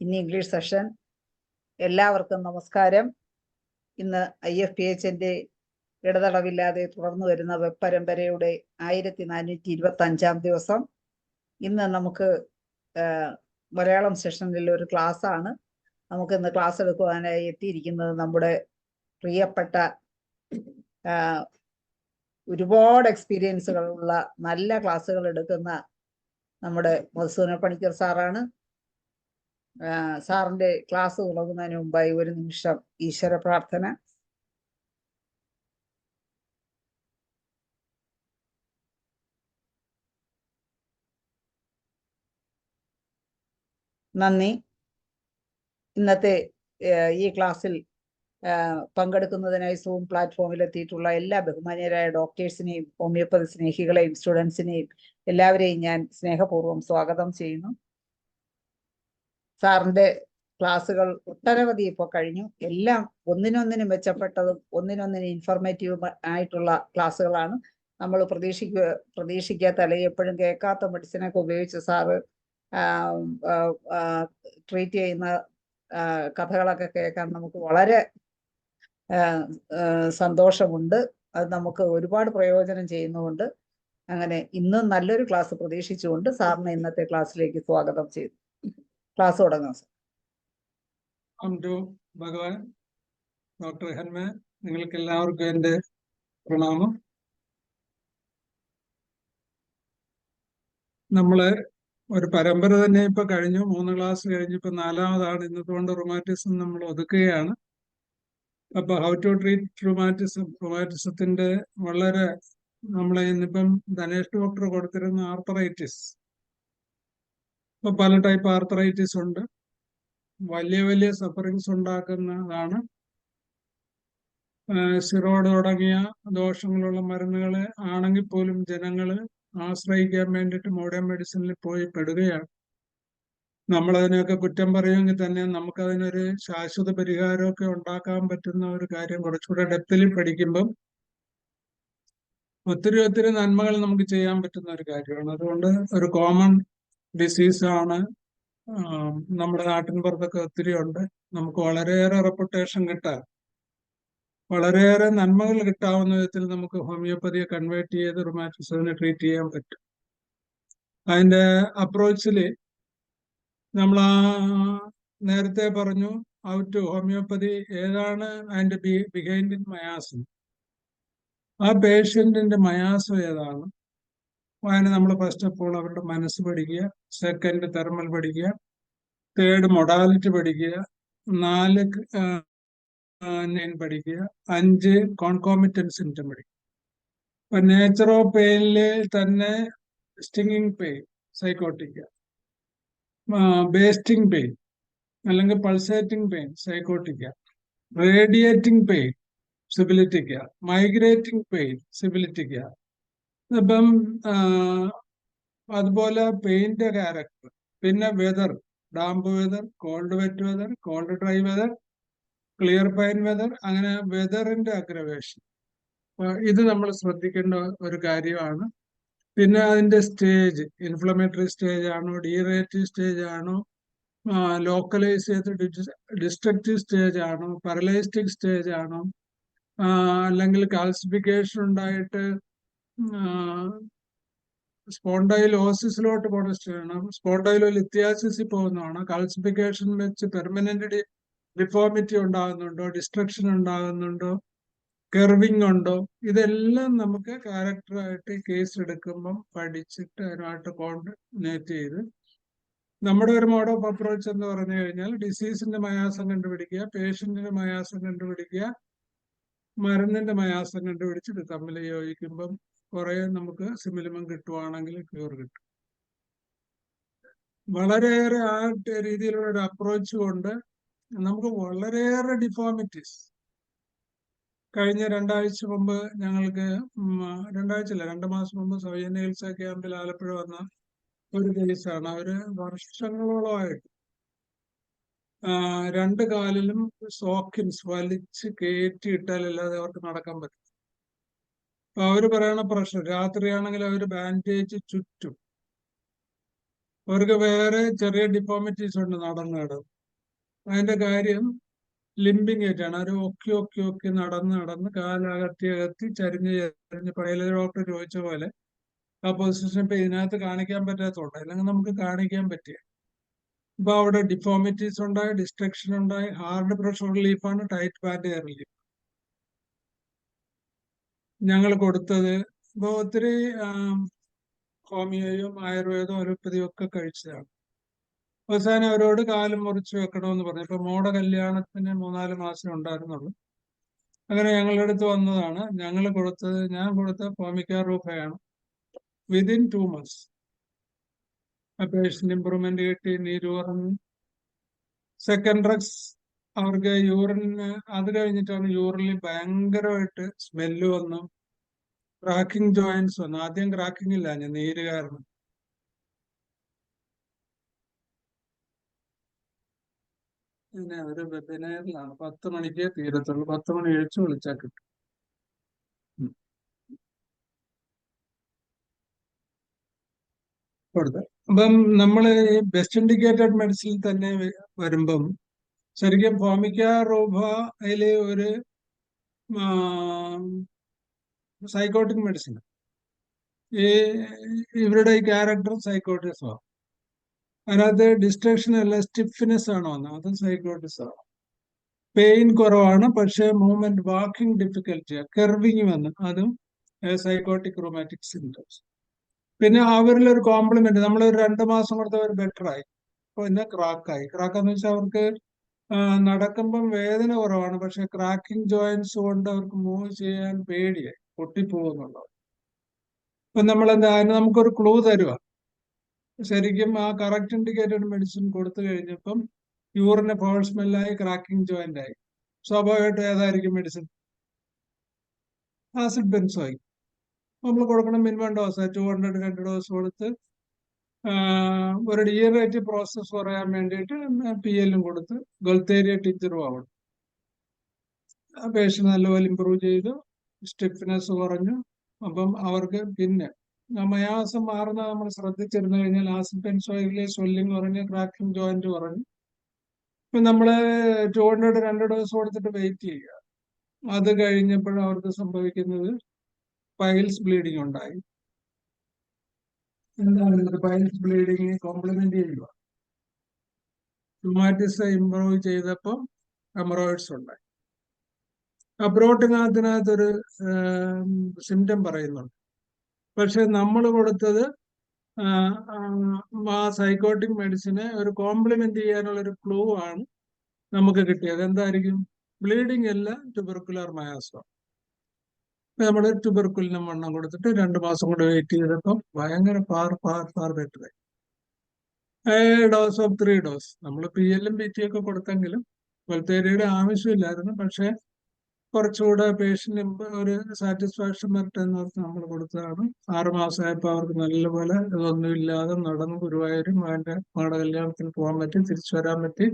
In English session. എല്ലാവർക്കും നമസ്കാരം. ഇന്ന് IFPHന്റെ ഇടതടവില്ലാതെ തുടർന്നു വരുന്ന വെബ് പരമ്പരയുടെ 1425 ദിവസം. ഇന്ന് നമുക്ക് മലയാളം സെഷനിൽ ഒരു ക്ലാസ് ആണ്. നമുക്ക് ഇന്ന് ക്ലാസ് എടുക്കുവാനായി എത്തിയിരിക്കുന്നത് നമ്മുടെ പ്രിയപ്പെട്ട ഒരുപാട് എക്സ്പീരിയൻസുകളുള്ള നല്ല ക്ലാസ്സുകൾ എടുക്കുന്ന നമ്മുടെ മധുസൂദന പണിക്കർ സാറാണ്. സാറിന്റെ ക്ലാസ് തുടങ്ങുന്നതിന് മുമ്പായി ഒരു നിമിഷം ഈശ്വര പ്രാർത്ഥന. നന്ദി. ഇന്നത്തെ ഈ ക്ലാസ്സിൽ പങ്കെടുക്കുന്നതിനായി സൂം പ്ലാറ്റ്ഫോമിൽ എത്തിയിട്ടുള്ള എല്ലാ ബഹുമാന്യരായ ഡോക്ടേഴ്സിനെയും ഹോമിയോപ്പതി സ്നേഹികളെയും സ്റ്റുഡൻസിനെയും എല്ലാവരെയും ഞാൻ സ്നേഹപൂർവ്വം സ്വാഗതം ചെയ്യുന്നു. സാറിന്റെ ക്ലാസ്സുകൾ ഒട്ടനവധി ഇപ്പോൾ കഴിഞ്ഞു. എല്ലാം ഒന്നിനൊന്നിനും മെച്ചപ്പെട്ടതും ഒന്നിനൊന്നിനും ഇൻഫോർമേറ്റീവും ആയിട്ടുള്ള ക്ലാസ്സുകളാണ്. നമ്മൾ പ്രതീക്ഷിക്കാത്ത അല്ലെങ്കിൽ എപ്പോഴും കേൾക്കാത്ത മെഡിസിനൊക്കെ ഉപയോഗിച്ച് സാറ് ട്രീറ്റ് ചെയ്യുന്ന കഥകളൊക്കെ കേൾക്കാൻ നമുക്ക് വളരെ സന്തോഷമുണ്ട്. അത് നമുക്ക് ഒരുപാട് പ്രയോജനം ചെയ്യുന്നുമുണ്ട്. അങ്ങനെ ഇന്നും നല്ലൊരു ക്ലാസ് പ്രതീക്ഷിച്ചുകൊണ്ട് സാറിനെ ഇന്നത്തെ ക്ലാസ്സിലേക്ക് സ്വാഗതം ചെയ്തു. ക്ലാസ് തുടങ്ങാം സാർ. ഭഗവാൻ ഡോക്ടർ ഹെൻമ, നിങ്ങൾക്ക് എല്ലാവർക്കും എൻ്റെ പ്രണാമം. നമ്മള് ഒരു പരമ്പര തന്നെ ഇപ്പൊ കഴിഞ്ഞു. 3 ക്ലാസ് കഴിഞ്ഞു, ഇപ്പൊ 4ാമതാണ്. ഇന്നതുകൊണ്ട് റൊമാറ്റിസം നമ്മൾ ഒതുക്കുകയാണ്. അപ്പൊ ഹൗ ടു ട്രീറ്റ് റൊമാറ്റിസത്തിന്റെ വളരെ നമ്മളെ ഇന്നിപ്പം ധനേഷ് ഡോക്ടർ കൊടുത്തിരുന്ന ആർത്തറൈറ്റിസ്. ഇപ്പൊ പല ടൈപ്പ് ആർത്തറൈറ്റിസ് ഉണ്ട്. വലിയ വലിയ സഫറിങ്സ് ഉണ്ടാക്കുന്നതാണ്. സിറോഡ് തുടങ്ങിയ ദോഷങ്ങളുള്ള മരുന്നുകളെ ആണെങ്കിൽ പോലും ജനങ്ങള് ആശ്രയിക്കാൻ വേണ്ടിയിട്ട് മോഡേൺ മെഡിസിനിൽ പോയി പെടുകയാണ്. നമ്മളതിനെയൊക്കെ കുറ്റം പറയുമെങ്കിൽ തന്നെ നമുക്കതിനൊരു ശാശ്വത പരിഹാരമൊക്കെ ഉണ്ടാക്കാൻ പറ്റുന്ന ഒരു കാര്യം കുറച്ചുകൂടെ ഡെപ്തിൽ പഠിക്കുമ്പം ഒത്തിരി നന്മകൾ നമുക്ക് ചെയ്യാൻ പറ്റുന്ന ഒരു കാര്യമാണ്. അതുകൊണ്ട് ഒരു കോമൺ ഡിസീസാണ്. നമ്മുടെ നാട്ടിൻ പുറത്തൊക്കെ ഒത്തിരി ഉണ്ട്. നമുക്ക് വളരെയേറെ റെപ്യൂട്ടേഷൻ കിട്ടാൻ, വളരെയേറെ നന്മകൾ കിട്ടാവുന്ന വിധത്തിൽ നമുക്ക് ഹോമിയോപ്പതിയെ കൺവേർട്ട് ചെയ്ത് റൊമാറ്റിസത്തിനെ ട്രീറ്റ് ചെയ്യാൻ പറ്റും. അതിന്റെ അപ്രോച്ചിൽ നമ്മൾ നേരത്തെ പറഞ്ഞു ഹോമിയോപ്പതി ഏതാണ് അതിന്റെ ബിഹൈൻഡ് ഇൻ മയാസം, ആ പേഷ്യന്റിന്റെ മയാസം ഏതാണ്. അതിന് നമ്മൾ ഫസ്റ്റ് ഓഫ് ഓൾ അവരുടെ മനസ്സ് പഠിക്കുക, സെക്കൻഡ് തെർമൽ പഠിക്കുക, തേർഡ് മൊഡാലിറ്റി പഠിക്കുക, 4 പഠിക്കുക, 5 കോൺകോമിറ്റന്റ് സിംറ്റം പഠിക്കുക. ഇപ്പൊ നേച്ചർ ഓഫ് പെയിനില് തന്നെ സ്റ്റിങ്ങിങ് പെയിൻ സൈക്കോട്ടിക്ക, ബേസ്റ്റിംഗ് പെയിൻ അല്ലെങ്കിൽ പൾസേറ്റിംഗ് പെയിൻ സൈക്കോട്ടിക്ക, റേഡിയേറ്റിംഗ് പെയിൻ സിബിലിറ്റിക്ക, മൈഗ്രേറ്റിംഗ് പെയിൻ സിബിലിറ്റിക്ക. ഇപ്പം അതുപോലെ പെയിന്റെ ക്യാരക്ടർ, പിന്നെ weather, damp weather, cold wet weather, cold dry weather, clear fine weather, അങ്ങനെ വെതറിന്റെ അഗ്രവേഷൻ. ഇത് നമ്മൾ ശ്രദ്ധിക്കേണ്ട ഒരു കാര്യമാണ്. പിന്നെ അതിന്റെ സ്റ്റേജ്, ഇൻഫ്ലമേറ്ററി സ്റ്റേജ് ആണോ, ഡീറേറ്റീവ് സ്റ്റേജ് ആണോ, ലോക്കലൈസ് ചെയ്ത് ഡിസ്ട്രക്റ്റീവ് സ്റ്റേജ് ആണോ, പാരലൈസ്റ്റിക് സ്റ്റേജ് ആണോ, അല്ലെങ്കിൽ കാൽസിഫിക്കേഷൻ ഉണ്ടായിട്ട് സ്പോണ്ടൈലോസിസിലോട്ട് പോണ സ്റ്റേജ് ആണോ, സ്പോണ്ടൈലോലിത്യാസിസിൽ പോകുന്നതാണോ, കാൽസിഫിക്കേഷൻ വെച്ച് പെർമനന്റ് ഡിഫോമിറ്റി ഉണ്ടാകുന്നുണ്ടോ, ഡിസ്ട്രക്ഷൻ ഉണ്ടാകുന്നുണ്ടോ, കെർവിങ് ഉണ്ടോ, ഇതെല്ലാം നമുക്ക് ക്യാരക്ടറായിട്ട് കേസ് എടുക്കുമ്പം പഠിച്ചിട്ട് അതിനായിട്ട് കോർഡിനേറ്റ് ചെയ്ത് നമ്മുടെ ഒരു മോഡ് ഓഫ് അപ്രോച്ച് എന്ന് പറഞ്ഞു കഴിഞ്ഞാൽ ഡിസീസിന്റെ മയാസം കണ്ടുപിടിക്കുക, പേഷ്യന്റിന്റെ മയാസം കണ്ടുപിടിക്കുക, മരുന്നിന്റെ മയാസം കണ്ടുപിടിച്ചിട്ട് തമ്മിൽ യോജിക്കുമ്പം കുറെ നമുക്ക് സിമിലിമം കിട്ടുവാണെങ്കിൽ ക്യൂർ കിട്ടും. വളരെയേറെ ആ രീതിയിലുള്ള ഒരു അപ്രോച്ച് കൊണ്ട് നമുക്ക് വളരെയേറെ ഡിഫോമിറ്റീസ്. കഴിഞ്ഞ 2 ആഴ്ച മുമ്പ് ഞങ്ങൾക്ക് 2 മാസം മുമ്പ് സൗജന്യ ചികിത്സാ ക്യാമ്പിൽ ആലപ്പുഴ വന്ന ഒരു കേസാണ്. അവര് വർഷങ്ങളോളമായിട്ട് 2 കാലിലും സോക്കിൻസ് വലിച്ച് കയറ്റിയിട്ടാലല്ലാതെ അവർക്ക് നടക്കാൻ പറ്റും. അപ്പൊ അവര് പറയണ പ്രശ്നം, രാത്രിയാണെങ്കിൽ അവര് ബാൻഡേജ് ചുറ്റും, അവർക്ക് വേറെ ചെറിയ ഡിഫോമിറ്റീസ് ഉണ്ട് നടന്ന് അതിന്റെ കാര്യം ലിംബിങ് ആയിട്ടാണ്. അവർ ഒക്കി നടന്ന് കാലകത്തി ചരിഞ്ഞ് പഴയ ഡോക്ടർ ചോദിച്ച പോലെ ആ പൊസിഷൻ ഇപ്പൊ ഇതിനകത്ത് കാണിക്കാൻ പറ്റാത്തതുണ്ട്, അല്ലെങ്കിൽ നമുക്ക് കാണിക്കാൻ പറ്റിയ. ഇപ്പൊ അവിടെ ഡിഫോമിറ്റീസ് ഉണ്ടായി, ഡിസ്ട്രക്ഷൻ ഉണ്ടായി. ഹാർഡ് പ്രഷർ റിലീഫാണ് ടൈറ്റ് ബാൻഡ് എയർ റിലീഫ് ഞങ്ങൾ കൊടുത്തത്. ഇപ്പൊ ഒത്തിരി ഹോമിയോയും ആയുർവേദവും അലോപ്പതിയും ഒക്കെ കഴിച്ചതാണ്. അവസാനം അവരോട് കാലം മുറിച്ച് വെക്കണമെന്ന് പറഞ്ഞു. ഇപ്പൊ മോടെ കല്യാണത്തിന് 3-4 മാസം ഉണ്ടായിരുന്നുള്ളൂ. അങ്ങനെ ഞങ്ങളുടെ അടുത്ത് വന്നതാണ്. ഞാൻ കൊടുത്ത ഫോമിക്ക റൂഫയാണ്. വിതിൻ 2 months ആ പേഷ്യന്റ് ഇമ്പ്രൂവ്മെന്റ് കിട്ടി, നീര് കുറഞ്ഞു. സെക്കൻഡ് ഡ്രഗ്സ് അവർക്ക് യൂറിന്, അത് കഴിഞ്ഞിട്ടാണ് യൂറിനിൽ ഭയങ്കരമായിട്ട് സ്മെല്ല് വന്നു, ക്രാക്കിംഗ് ജോയിന്റ്സ് വന്നു. ആദ്യം ക്രാക്കിംഗ് ഇല്ല, നീര് കാരണം. പിന്നെ ഒരു വെബിനാറിലാണ് 10 മണിക്കേ തീരത്തുള്ളൂ. 10 മണി കഴിച്ച് വിളിച്ചാൽ കിട്ടും. കൊടുത്ത് അപ്പം നമ്മൾ ബെസ്റ്റ് ഇൻഡിക്കേറ്റഡ് മെഡിസിൻ തന്നെ വരുമ്പം ശരിക്കും ഫോമിക്ക റൂബയില് ഒരു സൈക്കോട്ടിക് മെഡിസിൻ. ഇവരുടെ ഈ ക്യാരക്ടർ സൈക്കോട്ടിസം ആണ്. അതിനകത്ത് ഡിസ്ട്രക്ഷൻ അല്ല, സ്റ്റിഫ്നെസ് ആണ് വന്നത്, അതും സൈക്കോട്ടിസം ആണ്. പെയിൻ കുറവാണ്, പക്ഷെ മൂവ്മെന്റ് വാക്കിംഗ് ഡിഫിക്കൽറ്റി, കെർവിങ് വന്നു, അതും സൈക്കോട്ടിക് റൊമാറ്റിക് സിംറ്റംസ്. പിന്നെ അവരിലൊരു കോംപ്ലിമെന്റ്, നമ്മൾ ഒരു 2 മാസം കൊടുത്തവർ ബെറ്റർ ആയി. പിന്നെ ക്രാക്കാന്ന് വെച്ചാൽ അവർക്ക് നടക്കുമ്പം വേദന കുറവാണ്, പക്ഷെ ക്രാക്കിംഗ് ജോയിന്റ്സ് കൊണ്ട് അവർക്ക് മൂവ് ചെയ്യാൻ പേടിയായി, പൊട്ടിപ്പോകുന്നുണ്ടാവും. ഇപ്പൊ നമ്മളെന്താ, അതിന് നമുക്കൊരു ക്ലൂ തരുക. ശരിക്കും ആ കറക്റ്റ് ഇൻഡിക്കേറ്റഡ് മെഡിസിൻ കൊടുത്തു കഴിഞ്ഞപ്പം യൂറിന് ഫൗൾ സ്മെല്ലായി, ക്രാക്കിംഗ് ജോയിന്റ് ആയി. സ്വാഭാവികമായിട്ടും ഏതായിരിക്കും മെഡിസിൻ? Acid benzoic. നമ്മൾ കൊടുക്കണം മിനിമം ഡോസ് 200 2 ഡോസ് കൊടുത്ത് ഒരു ഡീജനറേറ്റീവ് പ്രോസസ് കുറയാൻ വേണ്ടിയിട്ട് PL കൊടുത്ത് ഗൾത്തേരിയ ടീച്ചറും ആവണം. ആ പേഷ്യന്റ് നല്ലപോലെ ഇമ്പ്രൂവ് ചെയ്തു, സ്റ്റിഫ്നെസ് കുറഞ്ഞു. അപ്പം അവർക്ക് പിന്നെ മയാസം മാറുന്ന നമ്മൾ ശ്രദ്ധിച്ചിരുന്നു കഴിഞ്ഞാൽ ആസിഡ് ബെൻസോയിക്കിലെ സ്വെല്ലിംഗ് കുറഞ്ഞ്, ക്രാക്കിംഗ് ജോയിന്റ് കുറഞ്ഞു. ഇപ്പൊ നമ്മള് 200 2 ഡോസ് കൊടുത്തിട്ട് വെയിറ്റ് ചെയ്യുക. അത് കഴിഞ്ഞപ്പോഴും അവർക്ക് സംഭവിക്കുന്നത് പൈൽസ് ബ്ലീഡിങ് ഉണ്ടായി. എന്താണ് പൈൽസ് ബ്ലീഡിങ്? കോംപ്ലിമെന്റ് ചെയ്യുക. റൂമാറ്റിസം ഇംപ്രൂവ് ചെയ്തപ്പോൾ ഹെമറോയിഡ്സ് ഉണ്ടായി. അബ്രോട്ടിനകത്തിനകത്തൊരു സിംറ്റം പറയുന്നുണ്ട്, പക്ഷെ നമ്മൾ കൊടുത്തത് ആ സൈക്കോട്ടിക് മെഡിസിനെ ഒരു കോംപ്ലിമെന്റ് ചെയ്യാനുള്ള ഒരു ക്ലൂ ആണ് നമുക്ക് കിട്ടിയത്. എന്തായിരിക്കും? ബ്ലീഡിങ് അല്ല, ട്യൂബർക്കുലർ മയാസം. നമ്മൾ ട്യൂബർക്കുലിനും വണ്ണം കൊടുത്തിട്ട് 2 മാസം കൊണ്ട് വെയിറ്റ് ചെയ്തപ്പോൾ ഭയങ്കര ഫാർ ബെറ്റർ ആയി. ഡോസ് ഓഫ് 3 ഡോസ് നമ്മൾ PL PT ഒക്കെ കൊടുത്തെങ്കിലും വൽത്തേരിയുടെ ആവശ്യമില്ലായിരുന്നു. പക്ഷെ കുറച്ചുകൂടെ പേഷ്യന്റ് ഒരു സാറ്റിസ്ഫാക്ഷൻ വരട്ടെ എന്ന് പറഞ്ഞ് നമ്മൾ കൊടുത്തതാണ്. 6 മാസമായപ്പോൾ അവർക്ക് നല്ലപോലെ ഇതൊന്നുമില്ലാതെ നടന്ന് ഗുരുവായൂരും അവന്റെ മകളുടെ കല്യാണത്തിന് പോകാൻ പറ്റി, തിരിച്ചു വരാൻ പറ്റി.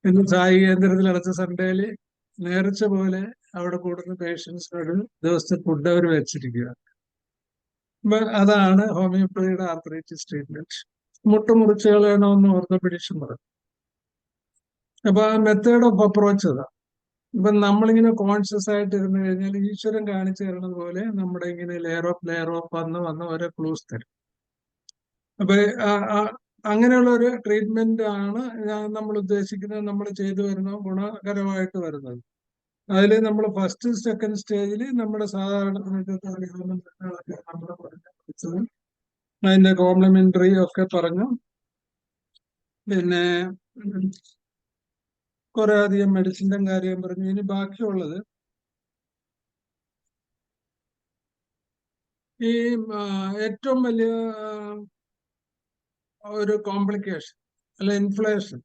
ഇന്ന് സായി കേന്ദ്രത്തിൽ അടുത്ത സൺഡേയില് നേർച്ച പോലെ അവിടെ കൂടുന്ന പേഷ്യൻസിനൊരു ദിവസത്തെ ഫുഡ് അവർ വെച്ചിരിക്കുക. അതാണ് ഹോമിയോപ്പതിയുടെ ആർത്രൈറ്റിസ് ട്രീറ്റ്മെന്റ്. മുട്ടുമുറിച്ച് കളയണമെന്ന് ഓർത്തോപീഡിയൻ പറഞ്ഞു. അപ്പൊ ആ മെത്തേഡ് ഓഫ് അപ്രോച്ച് അതാ. ഇപ്പൊ നമ്മളിങ്ങനെ കോൺഷ്യസ് ആയിട്ട് ഇരുന്ന് കഴിഞ്ഞാൽ ഈശ്വരൻ കാണിച്ചു തരുന്നത് പോലെ നമ്മുടെ ഇങ്ങനെ ലെയർ ഓഫ് വന്ന് ഓരോ ക്ലൂസ് തരും. അപ്പൊ അങ്ങനെയുള്ള ഒരു ട്രീറ്റ്മെന്റ് ആണ് നമ്മൾ ഉദ്ദേശിക്കുന്നത്, നമ്മൾ ചെയ്തു വരുന്ന ഗുണകരമായിട്ട് വരുന്നത്. അതിൽ നമ്മൾ ഫസ്റ്റ് സെക്കൻഡ് സ്റ്റേജിൽ നമ്മുടെ സാധാരണ അതിന്റെ കോംപ്ലിമെന്ററി ഒക്കെ പറഞ്ഞു. പിന്നെ കുറെ അധികം മെഡിസിന്റെ കാര്യം പറഞ്ഞു. ഇനി ബാക്കിയുള്ളത് ഈ ഏറ്റവും വലിയ ഒരു കോംപ്ലിക്കേഷൻ അല്ല ഇൻഫ്ലേഷൻ.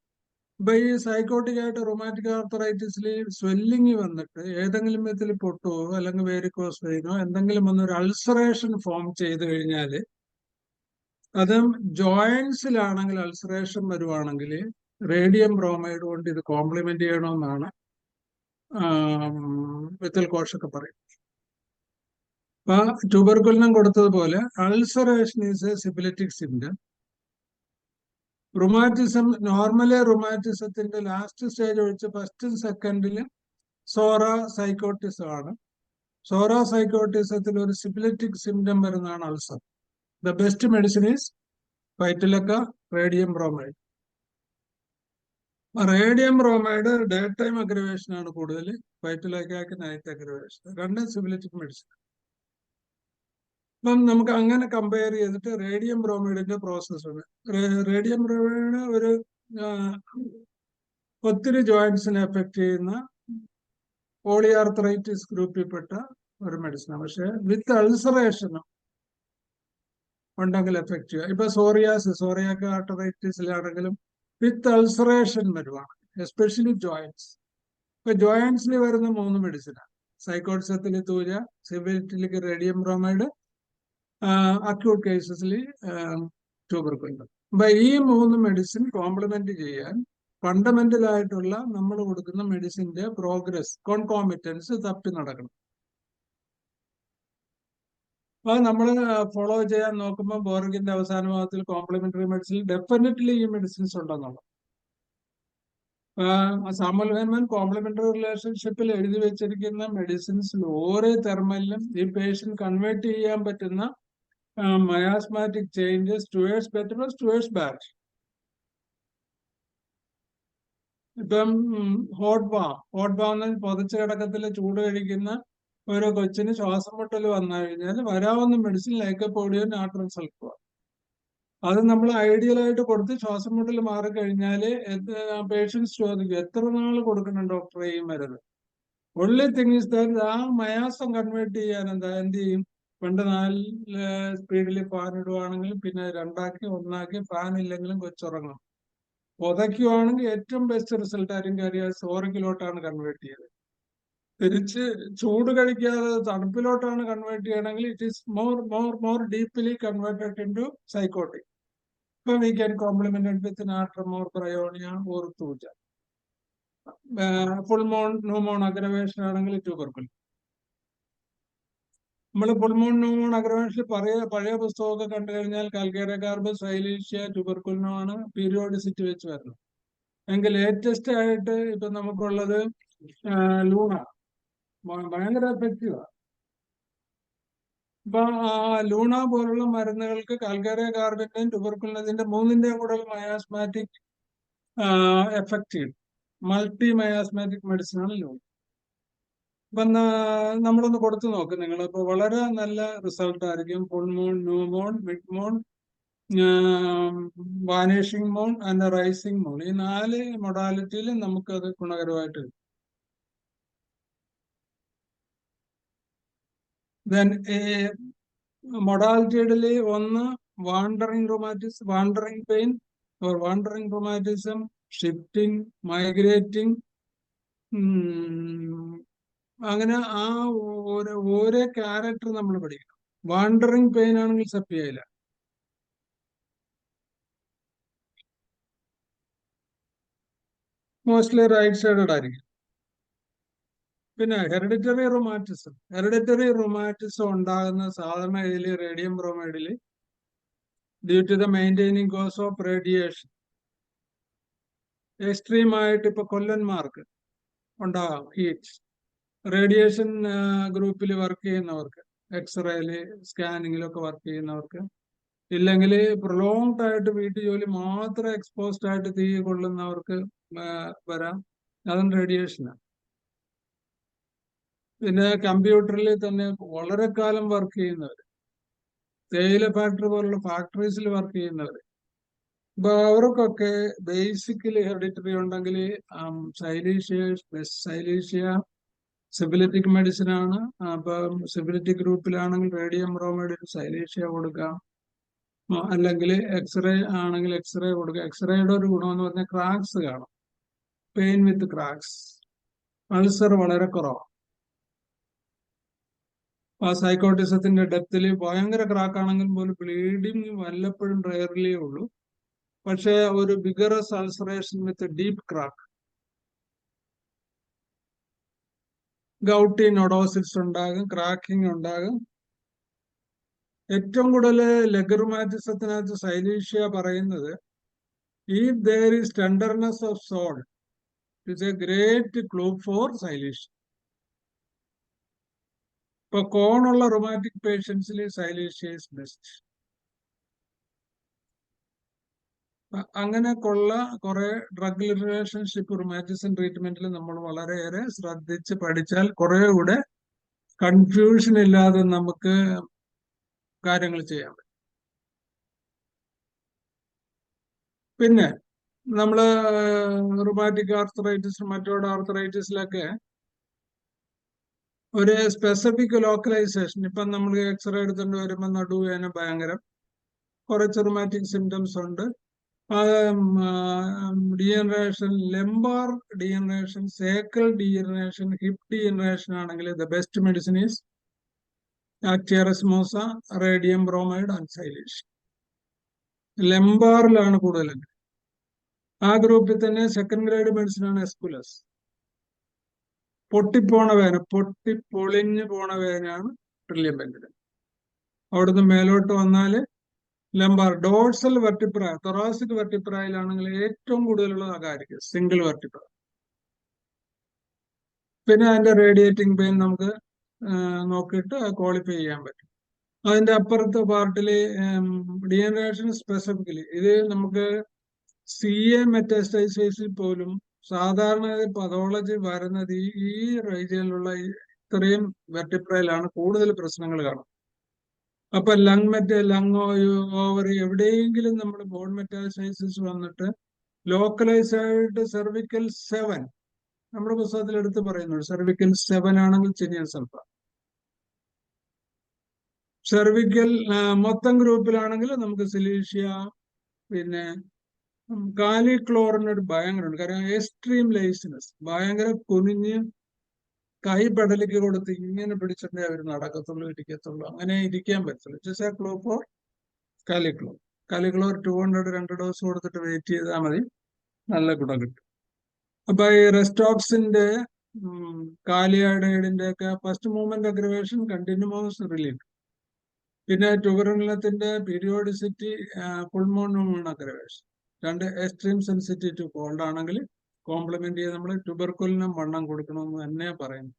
ഇപ്പൊ ഈ സൈക്കോട്ടിക് ആയിട്ട് റൊമാറ്റിക് ആർത്തറൈറ്റിസിൽ സ്വെല്ലിങ് വന്നിട്ട് ഏതെങ്കിലും വിധത്തിൽ പൊട്ടോ അല്ലെങ്കിൽ വേരിക്കോസ് വെയിനോ എന്തെങ്കിലും വന്നൊരു അൾസറേഷൻ ഫോം ചെയ്ത് കഴിഞ്ഞാൽ, അതും ജോയിന്റ്സിലാണെങ്കിൽ അൾസറേഷൻ വരുവാണെങ്കിൽ റേഡിയം ബ്രോമൈഡ് കൊണ്ട് ഇത് കോംപ്ലിമെന്റ് ചെയ്യണമെന്നാണ് വിത്തൽ കോഷൊക്കെ പറയും. അപ്പൊ ട്യൂബർക്കുലിനും കൊടുത്തതുപോലെ ulceration is a syphilitic symptom. Rheumatism normally റുമാറ്റിസത്തിന്റെ ലാസ്റ്റ് സ്റ്റേജ് ഒഴിച്ച് ഫസ്റ്റും സെക്കൻഡിലും സോറ സൈക്കോട്ടിസം ആണ്. സോറ സൈക്കോട്ടിസത്തിൽ ഒരു സിബിലിറ്റിക് സിംറ്റം വരുന്നതാണ് ulcer. The best medicine is വൈറ്റിലക്ക radium bromide. Radium bromide day time aggravation ആണ് കൂടുതൽ, വൈറ്റിലക്കയ്ക്ക് നൈറ്റ് അഗ്രവേഷൻ. രണ്ടും സിബിലിറ്റിക് മെഡിസിൻ. അപ്പം നമുക്ക് അങ്ങനെ കമ്പയർ ചെയ്തിട്ട് റേഡിയം ബ്രോമൈഡിന്റെ പ്രോസസ് ഉണ്ട്. റേഡിയം ബ്രോമൈഡ് ഒരു ഒത്തിരി ജോയിന്റ്സിനെ എഫക്ട് ചെയ്യുന്ന പോളിയാർത്രൈറ്റിസ് ഗ്രൂപ്പിൽപ്പെട്ട ഒരു മെഡിസിനാണ്. പക്ഷെ വിത്ത് അൾസറേഷനും ഉണ്ടെങ്കിൽ എഫക്ട് ചെയ്യുക. ഇപ്പൊ സോറിയാക്ക് ആർട്ടറൈറ്റിസിലാണെങ്കിലും വിത്ത് അൾസറേഷൻ വരുവാണ്, എസ്പെഷ്യലി ജോയിന്റ്സ്. ഇപ്പൊ ജോയിന്റ്സിൽ വരുന്ന 3 മെഡിസിനാണ്. സൈക്കോട്ടിസത്തിൽ തൂര, സിബിലിറ്റിയിലേക്ക് റേഡിയം ബ്രോമൈഡ്, അക്യൂട്ട് കേസസിൽ ട്യൂബർക്കുലർ. അപ്പൊ ഈ 3 മെഡിസിൻ കോംപ്ലിമെന്റ് ചെയ്യാൻ ഫണ്ടമെന്റൽ ആയിട്ടുള്ള നമ്മൾ കൊടുക്കുന്ന മെഡിസിന്റെ പ്രോഗ്രസ് കോൺകോമിറ്റൻസ് തപ്പി നടക്കണം. അപ്പൊ നമ്മൾ ഫോളോ ചെയ്യാൻ നോക്കുമ്പോൾ ബോർഗിന്റെ അവസാന ഭാഗത്തിൽ കോംപ്ലിമെന്ററി മെഡിസിൻ ഡെഫിനറ്റ്ലി ഈ മെഡിസിൻസ് ഉണ്ടെന്നുള്ളത്. സാമുവൽ ഹൈമൻ കോംപ്ലിമെന്ററി റിലേഷൻഷിപ്പിൽ എഴുതി വെച്ചിരിക്കുന്ന മെഡിസിൻസിൽ ഓരോ തെർമലിലും ഈ പേഷ്യന്റ് കൺവേർട്ട് ചെയ്യാൻ പറ്റുന്ന miasmatic changes towards better towards bad. ഇപ്പം ഹോട്ട് ബാം പൊതച്ച കിടക്കത്തിൽ ചൂട് കഴിക്കുന്ന ഓരോ കൊച്ചിന് ശ്വാസം മുട്ടൽ വന്നു കഴിഞ്ഞാൽ വരാവുന്ന മെഡിസിൻ ലൈക്കോപോഡിയം നാട്രൽ സൾഫ. അത് നമ്മൾ ഐഡിയലായിട്ട് കൊടുത്ത് ശ്വാസം മുട്ടൽ മാറിക്കഴിഞ്ഞാൽ പേഷ്യൻസ് ചോദിക്കും എത്ര നാൾ കൊടുക്കണം ഡോക്ടറെ ഈ മരുന്ന്. ഒൺലി തിങ് ഇസ് ദാറ്റ് ആ മയാസം കൺവേർട്ട് ചെയ്യാൻ എന്ത് ചെയ്യും? പണ്ട് 4 സ്പീഡിൽ ഫാൻ ഇടുവാണെങ്കിലും പിന്നെ 2ആക്കി 1ആക്കി, ഫാൻ ഇല്ലെങ്കിലും കൊച്ചുറങ്ങും. പുതയ്ക്കുവാണെങ്കിൽ ഏറ്റവും ബെസ്റ്റ് റിസൾട്ട് ആയിരിക്കും. കാര്യം സോറിക്കിലോട്ടാണ് കൺവേർട്ട് ചെയ്തത്. തിരിച്ച് ചൂട് കഴിക്കാതെ തണുപ്പിലോട്ടാണ് കൺവേർട്ട് ചെയ്യണമെങ്കിൽ it is more deeply converted into sycotic. ഇപ്പൊ we can complement with Natrum mur, Bryonia, or Thuja. Full moon new moon aggravation ആണെങ്കിൽ ട്യൂബർക്കുലർ. നമ്മൾ ഫുൾ മോൺ ന്യൂമോൺ അഗ്രവേഷൻ പഴയ പുസ്തകമൊക്കെ കണ്ടു കഴിഞ്ഞാൽ കാൽക്കേറിയ കാർബ്, സൈലീഷ്യ, ട്യൂബർക്കുലിനുമാണ് പീരിയോഡിസിറ്റി വെച്ച് വരുന്നത്. എങ്കിൽ ലേറ്റസ്റ്റ് ആയിട്ട് ഇപ്പൊ നമുക്കുള്ളത് ലൂണ, ഭയങ്കര എഫക്റ്റീവാണ്. ഇപ്പൊ ലൂണ പോലുള്ള മരുന്നുകൾക്ക് കാൽക്കേറിയ കാർബിന്റെയും ട്യൂബർക്കുലിനതിന്റെ 3ന്റെയും കൂടെ മയാസ്മാറ്റിക് എഫക്റ്റീവ് മൾട്ടി മയാസ്മാറ്റിക് മെഡിസിനാണ് ലൂണ. ഇപ്പൊ നമ്മളൊന്ന് കൊടുത്തു നോക്ക് നിങ്ങൾ. ഇപ്പൊ വളരെ നല്ല റിസൾട്ട് ആയിരിക്കും. Full moon, new moon, mid moon, vanishing moon and rising moon. ഈ 4 മൊഡാലിറ്റിയിൽ നമുക്കത് ഗുണകരമായിട്ട് കിട്ടും. ദെൻ മൊഡാലിറ്റിയിലെ ഒന്ന് wandering pain or wandering rheumatism, shifting, migrating. അങ്ങനെ ആ ഓരോ ക്യാരക്ടർ നമ്മൾ പഠിക്കണം. വാണ്ടറിംഗ് പെയിൻ ആണെങ്കിൽ സപ്യയില്ല. മോസ്റ്റ്ലി റൈറ്റ് സൈഡഡ് ആയിരിക്കും. പിന്നെ ഹെറിഡിറ്ററി റൊമാറ്റിസം ഉണ്ടാകുന്ന സാധാരണ ഇതിൽ റേഡിയം ബ്രോമൈഡിൽ due to the maintaining cause of radiation extreme ആയിട്ട് ഇപ്പൊ കൊല്ലന്മാർക്ക് ഉണ്ടാകാം. ഹീറ്റ് റേഡിയേഷൻ ഗ്രൂപ്പിൽ വർക്ക് ചെയ്യുന്നവർക്ക്, എക്സ്റേയില് സ്കാനിങ്ങിലൊക്കെ വർക്ക് ചെയ്യുന്നവർക്ക്, ഇല്ലെങ്കിൽ പ്രൊലോങ്ഡ് ആയിട്ട് വീട്ടു ജോലി മാത്രം എക്സ്പോസ്ഡ് ആയിട്ട് തീ കൊള്ളുന്നവർക്ക് വരാം. അതും റേഡിയേഷനാണ്. പിന്നെ കമ്പ്യൂട്ടറിൽ തന്നെ വളരെ കാലം വർക്ക് ചെയ്യുന്നവർ, തേയില ഫാക്ടറി പോലുള്ള ഫാക്ടറീസിൽ വർക്ക് ചെയ്യുന്നവർ, അപ്പൊ അവർക്കൊക്കെ ബേസിക്കലി ഹെറിഡിറ്ററി ഉണ്ടെങ്കിൽ സൈലീഷ്യ സിബിലിറ്റിക് മെഡിസിൻ ആണ്. അപ്പൊ സിബിലിറ്റിക് ഗ്രൂപ്പിലാണെങ്കിൽ റേഡിയം ബ്രോമൈഡ് സൈലീഷ്യ കൊടുക്കാം. അല്ലെങ്കിൽ എക്സ്റേ ആണെങ്കിൽ എക്സ്റേ കൊടുക്കുക. എക്സ്റേയുടെ ഒരു ഗുണമെന്ന് പറഞ്ഞാൽ ക്രാക്സ് കാണും, പെയിൻ വിത്ത് ക്രാക്സ്. അൾസർ വളരെ കുറവാണ്. ആ സൈക്കോട്ടിസത്തിന്റെ ഡെപ്തിൽ ഭയങ്കര ക്രാക്ക് ആണെങ്കിൽ പോലും ബ്ലീഡിങ് വല്ലപ്പോഴും റെയർലി ഉള്ളൂ. പക്ഷെ ഒരു vigorous ulceration with deep crack, gouty nodosis ഉണ്ടാകും, ക്രാക്കിംഗ് ഉണ്ടാകും. ഏറ്റവും കൂടുതൽ ലെഗ് റുമാറ്റിസത്തിനകത്ത് സൈലീഷ്യ പറയുന്നത് If there is tenderness of soul, it is a great clue for silesia. ഇപ്പൊ കോണുള്ള റൊമാറ്റിക് പേഷ്യൻസിൽ സൈലീഷ്യ ഇസ് ബെസ്റ്റ്. അങ്ങനെയൊക്കെയുള്ള കുറെ ഡ്രഗ് റിലേഷൻഷിപ്പ് റൊമാറ്റിസം ട്രീറ്റ്മെന്റിൽ നമ്മൾ വളരെയേറെ ശ്രദ്ധിച്ച് പഠിച്ചാൽ കുറെ കൂടെ കൺഫ്യൂഷൻ ഇല്ലാതെ നമുക്ക് കാര്യങ്ങൾ ചെയ്യാൻ പറ്റും. പിന്നെ നമ്മള് റൊമാറ്റിക് ആർത്രൈറ്റിസ് മറ്റോട് ആർത്രൈറ്റിസിലൊക്കെ ഒരു സ്പെസിഫിക് ലോക്കലൈസേഷൻ, ഇപ്പം നമ്മൾ എക്സ്റേ എടുത്തുകൊണ്ട് വരുമ്പോൾ നടുവേന ഭയങ്കരം, കുറച്ച് റൊമാറ്റിക് സിംറ്റംസ് ഉണ്ട്. Degeneration, lumbar degeneration, sacral degeneration, hip degeneration ആണെങ്കിൽ the best medicine is Actaea racemosa, radium bromide and Silicea. ലെംബാറിലാണ് കൂടുതൽ. ആ ഗ്രൂപ്പിൽ തന്നെ സെക്കൻഡ് ഗ്രേഡ് മെഡിസിൻ ആണ് എസ്കുലസ്. പൊട്ടിപ്പോണ വേന, പൊളിഞ്ഞു പോണ വേനയാണ് ട്രില്യം പെൻഡിലം. അവിടുന്ന് മേലോട്ട് വന്നാല് ലംബാർ, ഡോർസൽ വെർട്ടിബ്ര, തൊറാസിക് വെർട്ടിബ്രയിലാണെങ്കിൽ ഏറ്റവും കൂടുതലുള്ളത് അകാരിക്കസ്, സിംഗിൾ വെർട്ടിബ്ര. പിന്നെ അതിന്റെ റേഡിയേറ്റിംഗ് പെയിൻ നമുക്ക് നോക്കിയിട്ട് ക്വാളിഫൈ ചെയ്യാൻ പറ്റും. അതിന്റെ അപ്പുറത്തെ പാർട്ടില് ഡീജനറേഷൻ സ്പെസിഫിക്കലി ഇത് നമുക്ക് CA മെറ്റാസ്റ്റൈസിസിൽ പോലും സാധാരണ പതോളജി വരുന്നത് ഈ റീജിയനിലുള്ള ഇത്രയും വെർട്ടിബ്രയിലാണ് കൂടുതൽ പ്രശ്നങ്ങൾ കാണുന്നത്. അപ്പൊ ലങ് ഓവറി എവിടെയെങ്കിലും നമ്മൾ ബോൺ മെറ്റാസ്റ്റൈസിസ് വന്നിട്ട് ലോക്കലൈസ്ഡ് സെർവിക്കൽ 7 നമ്മുടെ പുസ്തകത്തിൽ എടുത്ത് പറയുന്നുണ്ട്. സെർവിക്കൽ 7 ആണെങ്കിൽ ചിനിയൻ സൾഫ. സെർവിക്കൽ മൊത്തം ഗ്രൂപ്പിലാണെങ്കിൽ നമുക്ക് സിലീഷ്യ, പിന്നെ കാലിക്ലോറിന് ഒരു ഭയങ്കരമുണ്ട്. കാരണം എക്സ്ട്രീം ലേസിനെസ്, ഭയങ്കര കുനിഞ്ഞ് കൈ പെടലിക്ക് കൊടുത്ത് ഇങ്ങനെ പിടിച്ചിട്ടേ അവർ നടക്കത്തുള്ളൂ, ഇരിക്കത്തുള്ളൂ. അങ്ങനെ ഇരിക്കാൻ പറ്റുള്ളൂ. ജസ്റ്റ് ആ ക്ലോ ഫോർ കാലിക്ലോർ. കാലിക്ലോർ 200 2 ഡോസ് കൊടുത്തിട്ട് വെയിറ്റ് ചെയ്താൽ മതി, നല്ല ഗുണം കിട്ടും. അപ്പൊ ഈ റെസ്റ്റോക്സിന്റെ, കാലിയാഡൈഡിന്റെ ഒക്കെ first movement aggravation, continuous relief. പിന്നെ ട്യൂബറിനത്തിന്റെ പീരിയോഡിസിറ്റി, ഫുൾ മൂൺ അഗ്രവേഷൻ. രണ്ട് എക്സ്ട്രീം സെൻസിറ്റീവ് ടു കോൾഡ് ആണെങ്കിൽ കോംപ്ലിമെന്റ് ചെയ്ത് നമ്മൾ ട്യൂബർക്കുലിനും വണ്ണം കൊടുക്കണമെന്ന് തന്നെ പറയുന്നു.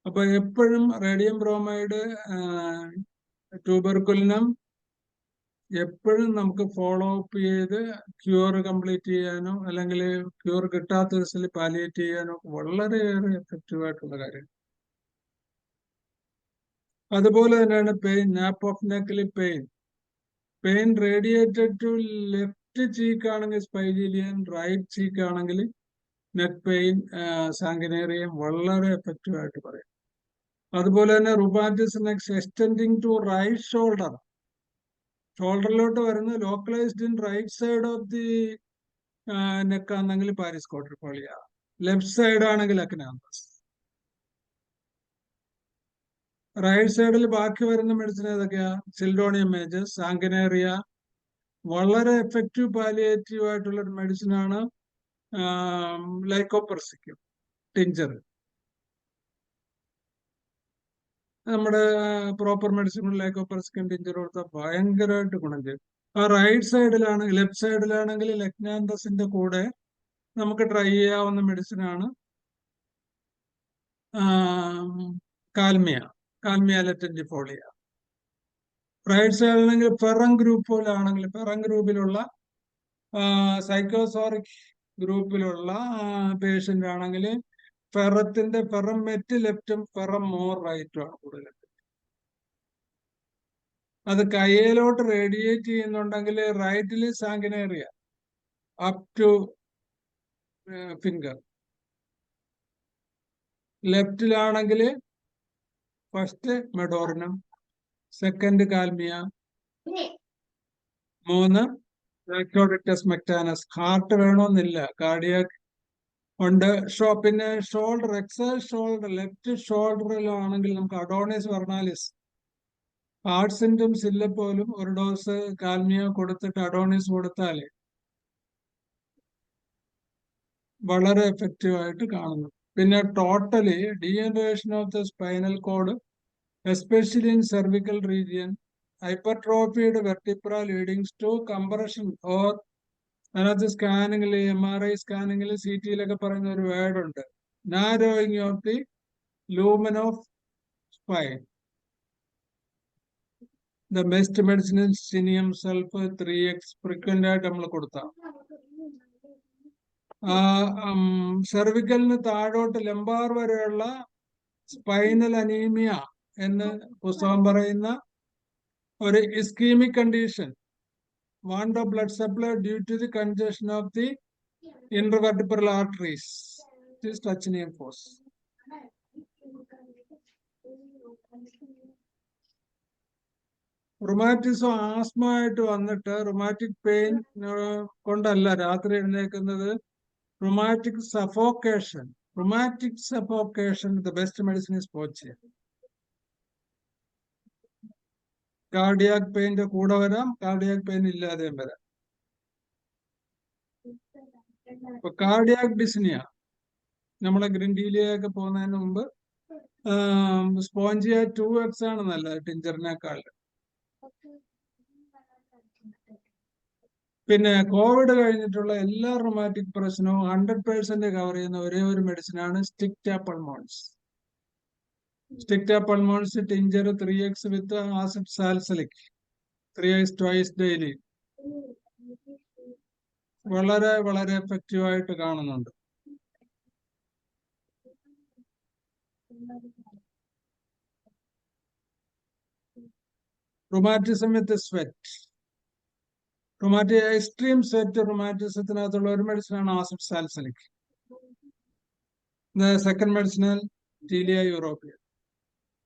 അപ്പൊ എപ്പോഴും റേഡിയം ബ്രോമൈഡ്, ട്യൂബർക്കുലിനും എപ്പോഴും നമുക്ക് ഫോളോ അപ്പ് ചെയ്ത് ക്യൂർ കംപ്ലീറ്റ് ചെയ്യാനോ അല്ലെങ്കിൽ ക്യൂർ കിട്ടാത്ത കേസിൽ പാലിയേറ്റ് ചെയ്യാനോ വളരെയേറെ എഫക്റ്റീവ് ആയിട്ടുള്ള കാര്യം. അതുപോലെ തന്നെയാണ് പെയിൻ, നാപ്പ് ഓഫ് നെക്കിൽ pain radiated to left cheek ആണെങ്കിൽ സ്പൈലീലിയൻ, റൈറ്റ് ചീക്ക് ആണെങ്കിൽ നെക്ക് പെയിൻ, സാങ്കിനേറിയം വളരെ എഫക്റ്റീവ് ആയിട്ട് പറയും. അതുപോലെ തന്നെ rheumatism extending to right shoulder, ഷോൾഡറിലോട്ട് വരുന്ന localised in right side of the neck ആണെങ്കിൽ പാരിസ് ക്വാഡ്രിപ്പോളിയ, ലെഫ്റ്റ് സൈഡ് ആണെങ്കിൽ അക്നാന്തസ്. റൈറ്റ് സൈഡിൽ ബാക്കി വരുന്ന മെഡിസിൻ ഏതൊക്കെയാ? Chelidonium majus, Sanguinaria. വളരെ എഫക്റ്റീവ് പാലിയേറ്റീവ് ആയിട്ടുള്ള ഒരു മെഡിസിൻ ആണ് ലൈക്കോപെർസിക്കം ടിഞ്ചർ. നമ്മുടെ പ്രോപ്പർ മെഡിസിൻ ലൈക്കോപെർസിക്കം ടിഞ്ചർ കൊടുത്താൽ ഭയങ്കരമായിട്ട് ഗുണം ചെയ്യും. ആ റൈറ്റ് സൈഡിലാണ്, ലെഫ്റ്റ് സൈഡിലാണെങ്കിൽ ലെക്നാന്തസിന്റെ കൂടെ നമുക്ക് ട്രൈ ചെയ്യാവുന്ന മെഡിസിൻ ആണ് കാൽമിയ ലെറ്റൻഡിഫോളിയ. റൈറ്റ് സൈഡിലാണെങ്കിൽ ഫെറം ഗ്രൂപ്പിലാണെങ്കിൽ, ഫെറം ഗ്രൂപ്പിലുള്ള സൈക്കോസോറിക് ഗ്രൂപ്പിലുള്ള പേഷ്യന്റ് ആണെങ്കിൽ ഫെറത്തിന്റെ ഫെറം മെറ്റ് ലെഫ്റ്റും ഫെറം മോർ റൈറ്റും ആണ് കൂടുതൽ. അത് കയ്യിലോട്ട് റേഡിയേറ്റ് ചെയ്യുന്നുണ്ടെങ്കിൽ റൈറ്റിൽ സാങ്കിനേറിയ അപ് ടു ഫിംഗർ, ലെഫ്റ്റിലാണെങ്കിൽ ഫസ്റ്റ് മെഡോറിനം, സെക്കൻഡ് കാൽമിയ, 3 റാക്ടോഡിക്ടസ് മെക്ടാനസ്. ഹാർട്ട് വേണമെന്നില്ല, കാർഡിയാക് ഉണ്ട്. പിന്നെ ഷോൾഡർ, എക്സൽ ഷോൾഡർ, ലെഫ്റ്റ് ഷോൾഡറിലാണെങ്കിൽ നമുക്ക് അഡോണിസ് വെർണാലിസ്. ഹാർട്ട് സിംറ്റംസ് ഇല്ല പോലും ഒരു ഡോസ് കാൽമിയ കൊടുത്തിട്ട് അഡോണിസ് കൊടുത്താൽ വളരെ എഫക്റ്റീവ് ആയിട്ട് കാണുന്നു. പിന്നെ totally degeneration of the spinal cord, especially in cervical region, hypertrophied vertebra leading to compression or അതിനകത്ത് സ്കാനിങ്ങിൽ MRI സ്കാനിങ്ങിൽ CT പറയുന്ന ഒരു വേർഡ് ഉണ്ട്, narrowing of the lumen of spine. The best medicine സിനിയം സൾഫ് 3x ഫ്രീക്വന്റ് ആയിട്ട് നമ്മൾ കൊടുത്താൽ. സെർവിക്കലിന് താഴോട്ട് ലംബാർ വരെയുള്ള സ്പൈനൽ അനീമിയ എന്ന് പുസ്തകം പറയുന്ന ഒരു ischemic condition, want of blood supply due to the congestion of the intervertebral arteries. This is Tachinian force. Rheumatism asthma ആയിട്ട് വന്നിട്ട് റുമാറ്റിക് പെയിൻ കൊണ്ടല്ല രാത്രി എഴുന്നേക്കുന്നത്, rheumatic suffocation. Rheumatic suffocation, the best medicine is പോച്ചിയ. കാർഡിയാക് പെയിന്റെ കൂടെ വരാം, cardiac pain ഇല്ലാതെയും വരാം. ഇപ്പൊ കാർഡിയാക് ഡിസ്നിയ, നമ്മളെ ഗ്രിൻഡീലിയൊക്കെ പോകുന്നതിന് മുമ്പ് സ്പോഞ്ചിയ 2x ആണ് നല്ലത് ടിഞ്ചറിനേക്കാൾ. പിന്നെ കോവിഡ് കഴിഞ്ഞിട്ടുള്ള എല്ലാ റൊമാറ്റിക് പ്രശ്നവും 100% കവർ ചെയ്യുന്ന ഒരേ ഒരു മെഡിസിനാണ് Sticta pulmonaria. Sticta pulmonaria tincture 3x with acid salicylic 3x twice daily വളരെ വളരെ എഫക്റ്റീവ് ആയിട്ട് കാണുന്നുണ്ട്. Rheumatism with sweat, extreme sweat റുമാറ്റിസത്തിനകത്തുള്ള ഒരു മെഡിസിനാണ് acid salicylic. Second medicinal Tilia europaea.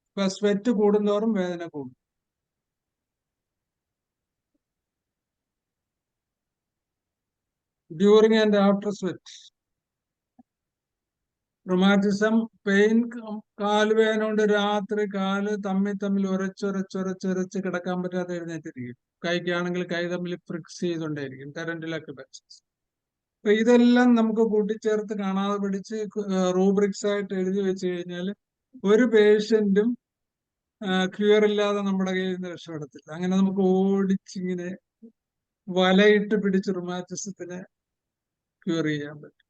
ഇപ്പൊ സ്വെറ്റ് കൂടുന്തോറും വേദന കൂടും. During and after sweat rheumatism pain, കാലുവേദന കൊണ്ട് രാത്രി കാല് തമ്മിൽ ഉരച്ചൊരച്ച് കിടക്കാൻ പറ്റാതെ എഴുന്നേറ്റിരിക്കും. കൈക്കാണെങ്കിൽ കൈ തമ്മിൽ ഫ്രിക്സ് ചെയ്തുകൊണ്ടേയിരിക്കും, കറണ്ടിലൊക്കെ വെച്ച്. അപ്പൊ ഇതെല്ലാം നമുക്ക് കൂട്ടിച്ചേർത്ത് കാണാതെ പിടിച്ച് റൂബ്രിക്സ് ആയിട്ട് എഴുതി വെച്ച് കഴിഞ്ഞാൽ ഒരു പേഷ്യന്റും ക്യൂർ ഇല്ലാതെ നമ്മുടെ കയ്യിൽ നിന്ന് രക്ഷപ്പെടത്തില്ല. അങ്ങനെ നമുക്ക് ഓടിച്ചിങ്ങനെ വലയിട്ട് പിടിച്ച് റുമാറ്റിസത്തിനെ ക്യൂർ ചെയ്യാൻ പറ്റും.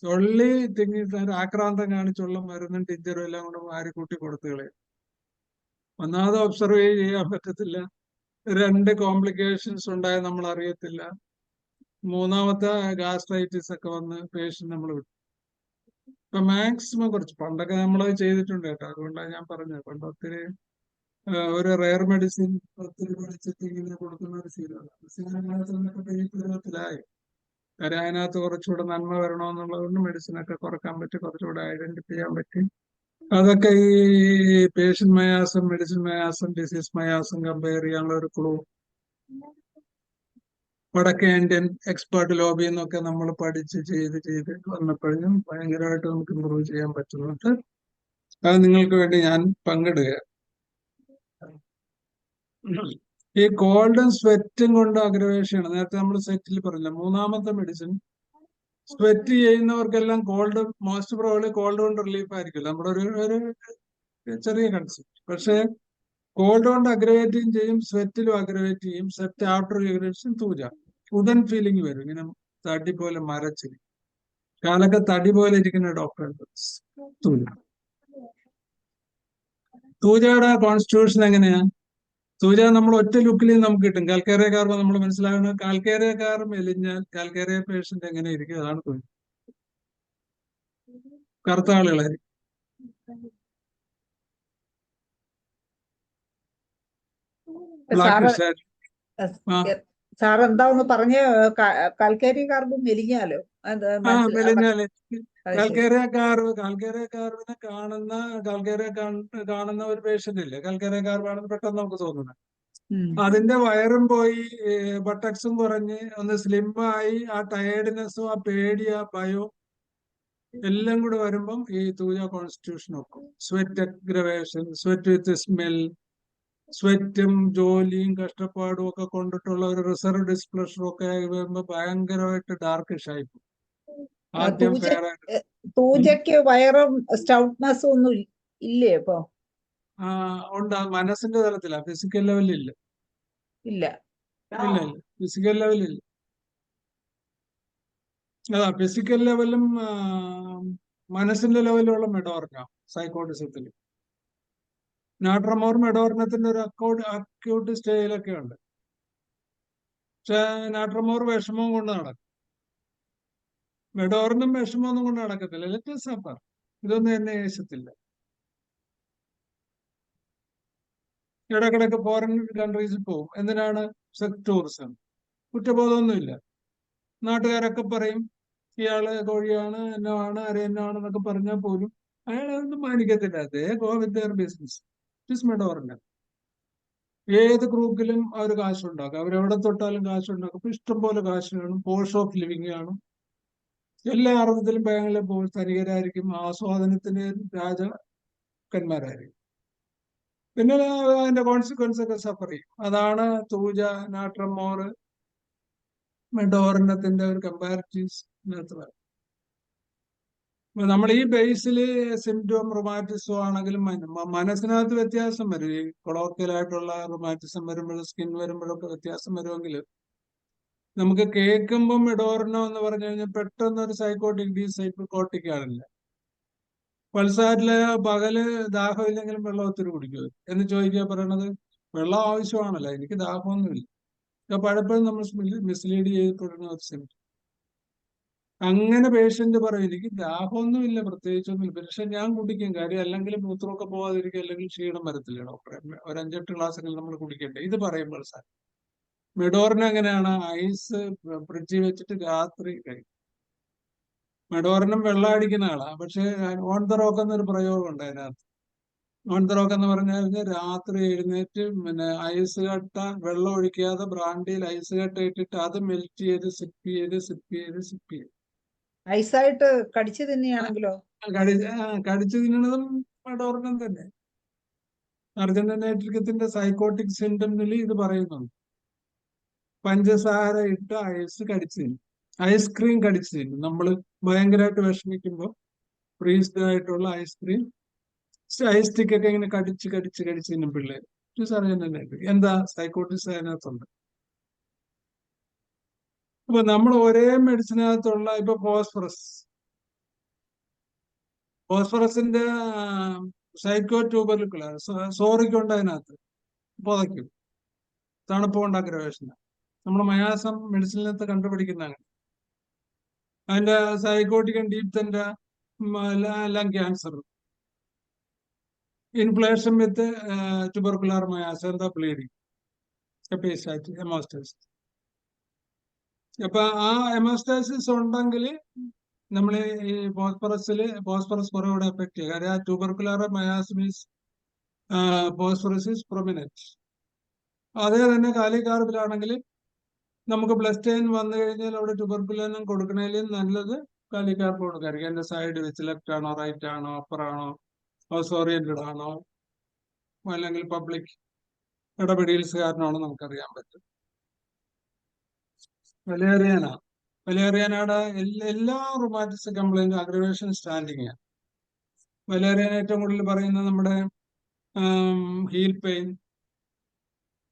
ഒള്ളി തിങ്ങി ആക്രാന്തം കാണിച്ചുള്ള മരുന്നും ടിഞ്ചറും എല്ലാം കൊണ്ട് വാരി കൂട്ടി കൊടുത്തു കളയും. ഒന്നാമത് ഒബ്സർവ് ചെയ്യാൻ പറ്റത്തില്ല, 2 കോംപ്ലിക്കേഷൻസ് ഉണ്ടായ നമ്മൾ അറിയത്തില്ല, മൂന്നാമത്തെ ഗാസ്ട്രൈറ്റിസ് ഒക്കെ വന്ന് പേഷ്യന്റ് നമ്മൾ വിട്ടു. ഇപ്പൊ മാക്സിമം കുറച്ച് പണ്ടൊക്കെ നമ്മൾ ചെയ്തിട്ടുണ്ട് കേട്ടോ, അതുകൊണ്ടാണ് ഞാൻ പറഞ്ഞത്. പണ്ട് ഒത്തിരി ഒരു റെയർ മെഡിസിൻ ഒത്തിരി പഠിച്ചിട്ട് ഇങ്ങനെ കൊടുക്കുന്ന ഒരു ശീലമാണ്. കാര്യം അതിനകത്ത് കുറച്ചുകൂടെ നന്മ വരണമെന്നുള്ളതുകൊണ്ട് മെഡിസിനൊക്കെ കുറക്കാൻ പറ്റി, കുറച്ചുകൂടെ ഐഡന്റിഫൈ ചെയ്യാൻ പറ്റി. അതൊക്കെ ഈ പേഷ്യന്റ് മയാസം, മെഡിസിൻ മയാസം, ഡിസീസ് മയാസം കമ്പയർ ചെയ്യാനുള്ള ഒരു ക്ലൂ വടക്കേ ഇന്ത്യൻ എക്സ്പേർട്ട് ലോബി എന്നൊക്കെ നമ്മൾ പഠിച്ച് ചെയ്ത് വന്നപ്പോഴും ഭയങ്കരമായിട്ട് നമുക്ക് ഇമ്പ്രൂവ് ചെയ്യാൻ പറ്റുന്നുണ്ട്. അത് നിങ്ങൾക്ക് വേണ്ടി ഞാൻ പങ്കിടുക. ഈ കോൾഡും സ്വെറ്റും കൊണ്ട് അഗ്രവേഷനാണ്. നേരത്തെ നമ്മൾ സെറ്റിൽ പറഞ്ഞില്ല, മൂന്നാമത്തെ മെഡിസിൻ സ്വെറ്റ് ചെയ്യുന്നവർക്കെല്ലാം കോൾഡ്, മോസ്റ്റ് പ്രോബ്ലി കോൾഡ് കൊണ്ട് റിലീഫ് ആയിരിക്കില്ല, നമ്മുടെ ഒരു ചെറിയ കൺസെപ്റ്റ്. പക്ഷെ കോൾഡ് കൊണ്ട് അഗ്രവേറ്റിംഗ് ചെയ്യും, സ്വെറ്റിലും അഗ്രവേറ്റ് ചെയ്യും. സ്വെറ്റ് ആഫ്റ്റർ അഗ്രവേഷൻ തൂജ, ഉടൻ ഫീലിംഗ് വരും, ഇങ്ങനെ തടി പോലെ മരച്ചിരിക്കും, കാലൊക്കെ തടി പോലെ ഇരിക്കുന്ന ഡോക്ടർ. തൂജയുടെ കോൺസ്റ്റിറ്റ്യൂഷൻ എങ്ങനെയാ? സൂച നമ്മൾ ഒറ്റ ലുക്കിൽ നമുക്ക് കിട്ടും. കാൽക്കേറിയ കാർബൺ നമ്മൾ മനസ്സിലാകുന്നത്, കാൽക്കേറിയ കാർബൺ മെലിഞ്ഞാൽ കാൽക്കേറിയ പേഷ്യന്റ് എങ്ങനെ ഇരിക്കും, അതാണ് തോന്നി. കറുത്ത ആളുകളായിരിക്കും. സാർ എന്താന്ന് പറഞ്ഞ കാൽക്കേറിയ കാർബൺ മെലിഞ്ഞാലോ? മെലിഞ്ഞാല് കാൽക്കേറിയ കാർബിനെ കാണുന്ന ഒരു പേഷ്യന്റ് ഇല്ലേ, കാൽക്കേറിയ കാർബാണെന്ന് പെട്ടെന്ന് നമുക്ക് തോന്നുന്നത്. അതിന്റെ വയറും പോയി, ബട്ടക്സും കുറഞ്ഞ് ഒന്ന് സ്ലിമ്മായി, ആ ടയേർഡ്നെസ്സും ആ പേടി, ആ ഭയവും എല്ലാം കൂടെ വരുമ്പം ഈ തൂജ കോൺസ്റ്റിറ്റ്യൂഷൻ ഒക്കെ സ്വെറ്റ് അഗ്രവേഷൻ, സ്വെറ്റ് വിത്ത് സ്മെൽ, സ്വെറ്റും ജോലിയും കഷ്ടപ്പാടും ഒക്കെ കൊണ്ടിട്ടുള്ള ഒരു റിസർവ് ഡിസ്പ്ലഷറും ഒക്കെ വരുമ്പോ ഭയങ്കരമായിട്ട് ഡാർക്കിഷ് ആയിപ്പോ. ആദ്യം തൂജയ്ക്ക് വയറും സ്റ്റൗട്ട്നെസ്സും ഒന്നും ഇല്ലേ ഇപ്പൊ? ഉണ്ട്, മനസ്സിന്റെ തലത്തിലാ, ഫിസിക്കൽ ലെവലില്ല. ഇല്ല, ഫിസിക്കൽ ലെവലില്ല. അതാ ഫിസിക്കൽ ലെവലും മനസ്സിന്റെ ലെവലുള്ള മെഡോർന സൈക്കോട്ടിസത്തിൽ. നാട്രമോർ മെഡോർനത്തിന്റെ ഒരു അക്യൂട്ട് സ്റ്റേജിലൊക്കെ ഉണ്ട്. പക്ഷെ നാട്രമോർ വിഷമവും കൊണ്ട് നടക്കും, മെഡോറിനും വിഷമമൊന്നും കൊണ്ട് നടക്കത്തില്ല. ലെറ്റ് സഫർ, ഇതൊന്നും എന്നെ യേശത്തില്ല. ഇടക്കിടക്ക് ഫോറിൻ കൺട്രീസിൽ പോകും. എന്തിനാണ്? Sex tourism. കുറ്റബോധമൊന്നുമില്ല. നാട്ടുകാരൊക്കെ പറയും ഇയാള് കോഴിയാണ്, എന്നാണ്, അരയന്നാണ് എന്നൊക്കെ പറഞ്ഞാൽ പോലും അയാൾ അതൊന്നും മാനിക്കത്തില്ല. അതേ go with their business. It Medorrhinum. ഏത് ഗ്രൂപ്പിലും അവർ കാശുണ്ടാക്കും, അവരെവിടെ തൊട്ടാലും കാശുണ്ടാക്കും. ഇപ്പൊ ഇഷ്ടംപോലെ കാശ് കാണും, പോഷ് ഓഫ് ലിവിങ് കാണും. എല്ലാ അർത്ഥത്തിലും ബാങ്കിലെ ധനികരായിരിക്കും, ആസ്വാദനത്തിന് രാജാക്കന്മാരായിരിക്കും. പിന്നെ അതിന്റെ കോൺസിക്വൻസ് ഒക്കെ സഫർ ചെയ്യും. അതാണ് തൂജ, നാട്രമോർ, മെഡോറിനത്തിന്റെ ഒരു കമ്പാരിറ്റീവ്സ്. നമ്മൾ ഈ ബേസിൽ സിംറ്റം റൊമാറ്റിസോ ആണെങ്കിലും മനസ്സിനകത്ത് വ്യത്യാസം വരും. ഈ കൊളോക്കിയലായിട്ടുള്ള റൊമാറ്റിസം വരുമ്പോഴും സ്കിൻ വരുമ്പോഴൊക്കെ വ്യത്യാസം വരുമെങ്കിൽ നമുക്ക് കേൾക്കുമ്പോൾ മെഡോറിനോ എന്ന് പറഞ്ഞു കഴിഞ്ഞാൽ പെട്ടെന്ന് ഒരു സൈക്കോട്ടിക് സൈക്കോട്ടിക് ആണില്ല. പൾസാറ്റില് പകല് ദാഹമില്ലെങ്കിലും വെള്ളം ഒത്തിരി കുടിക്കുക എന്ന് ചോദിക്കുക, പറയണത് വെള്ളം ആവശ്യമാണല്ലോ, എനിക്ക് ദാഹമൊന്നുമില്ല. പലപ്പോഴും നമ്മൾ മിസ്ലീഡ് ചെയ്തിട്ടുള്ള ഒരു സിംറ്റം. അങ്ങനെ പേഷ്യന്റ് പറയും എനിക്ക് ദാഹമൊന്നുമില്ല, പ്രത്യേകിച്ചൊന്നുമില്ല, പക്ഷെ ഞാൻ കുടിക്കും, കാര്യം അല്ലെങ്കിൽ മൂത്രമൊക്കെ പോകാതിരിക്കും, അല്ലെങ്കിൽ ക്ഷീണം വരത്തില്ല ഡോക്ടറെ, ഒരു 5-8 ഗ്ലാസ്സെങ്കിലും നമ്മൾ കുടിക്കണ്ടേ. ഇത് പറയുമ്പോൾ സാർ മെഡോറിന് എങ്ങനെയാണ്? ഐസ് ഫ്രിഡ്ജിൽ വെച്ചിട്ട് രാത്രി കഴിക്കും. മെഡോറിനും വെള്ളം അടിക്കുന്ന ആളാ, പക്ഷെ ഓൺ ദ റോക്ക് എന്നൊരു പ്രയോഗം ഉണ്ട് അതിനകത്ത്. ഓൺ ദ റോക്ക് എന്ന് പറഞ്ഞാൽ രാത്രി എഴുന്നേറ്റ് പിന്നെ ഐസ് കട്ട വെള്ളം ഒഴിക്കാതെ ബ്രാൻഡിയിൽ ഐസ് കട്ട ഇട്ടിട്ട് അത് മെൽറ്റ് ചെയ്ത് സിപ്പ് ചെയ്ത് ഐസായിട്ട് കടിച്ചു തന്നെയാണെങ്കിലോ? കടിച്ചു തിന്നണതും മെഡോറിനം തന്നെ. അർജന്റീനത്തിന്റെ സൈക്കോട്ടിക് സിംറ്റമിൽ ഇത് പറയുന്നുണ്ട്. പഞ്ചസാര ഇട്ട് ഐസ് കടിച്ചു തിന്നും, ഐസ്ക്രീം കടിച്ചു തിന്നും. നമ്മൾ ഭയങ്കരമായിട്ട് വിഷമിക്കുമ്പോൾ ഫ്രീസ്ഡ് ആയിട്ടുള്ള ഐസ്ക്രീം, ഐസ് സ്റ്റിക്കൊക്കെ ഇങ്ങനെ കടിച്ച് തിന്നും പിള്ളേർ. എന്താ സൈക്കോട്ടിസ് അതിനകത്തുണ്ട്. അപ്പൊ നമ്മൾ ഒരേ മെഡിസിനകത്തുള്ള ഇപ്പൊ ഫോസ്ഫറസിന്റെ സൈക്കോ ട്യൂബർക്കുലർ സോറിക്കുണ്ട് അതിനകത്ത്, പുതയ്ക്കും, തണുപ്പ് കൊണ്ട് അഗ്രവേഷന. നമ്മൾ മയാസം മെഡിസിനകത്ത് കണ്ടുപിടിക്കുന്നതാണ്. അതിന്റെ സൈക്കോട്ടിക് ഡീപ്തന്റെ ലങ് ക്യാൻസർ, ഇൻഫ്ലേഷൻ വിത്ത് ട്യൂബർക്കുലർ മയാസം, എന്താ ബ്ലീഡിങ്, ഹെമോസ്റ്റാസിസ്. അപ്പൊ ആ ഹെമോസ്റ്റാസിസ് ഉണ്ടെങ്കിൽ നമ്മൾ ഈ ഫോസ്ഫറസ് കുറവിടെ എഫക്ട് ചെയ്യുക. കാര്യം ആ ട്യൂബർക്കുലർ മയാസിസ് ഫോസ്ഫറസിസ് പ്രൊമിനന്റ്. അതേ തന്നെ കാലികാർബിലാണെങ്കിൽ നമുക്ക് ബ്ലസ്റ്റൈൻ വന്നു കഴിഞ്ഞാൽ അവിടെ ട്യൂബർക്കുലനും കൊടുക്കണേലും നല്ലത് കാലികാർബ് കൊടുക്കായിരിക്കും. അതിന്റെ സൈഡ് വെച്ച് ലെഫ്റ്റ് ആണോ റൈറ്റ് ആണോ അപ്പർ ആണോ ഹൗസ് ഓറിയന്റഡ് ആണോ അല്ലെങ്കിൽ പബ്ലിക് ഇടപെടൽസുകാരനാണോ നമുക്കറിയാൻ പറ്റും. വലേറിയാനയുടെ എല്ലാ റൊമാറ്റിക് കംപ്ലൈന്റും അഗ്രവേഷൻ സ്റ്റാൻഡിങ്. വലേറിയാൻ ഏറ്റവും കൂടുതൽ പറയുന്നത് നമ്മുടെ ഹീൽ പെയിൻ,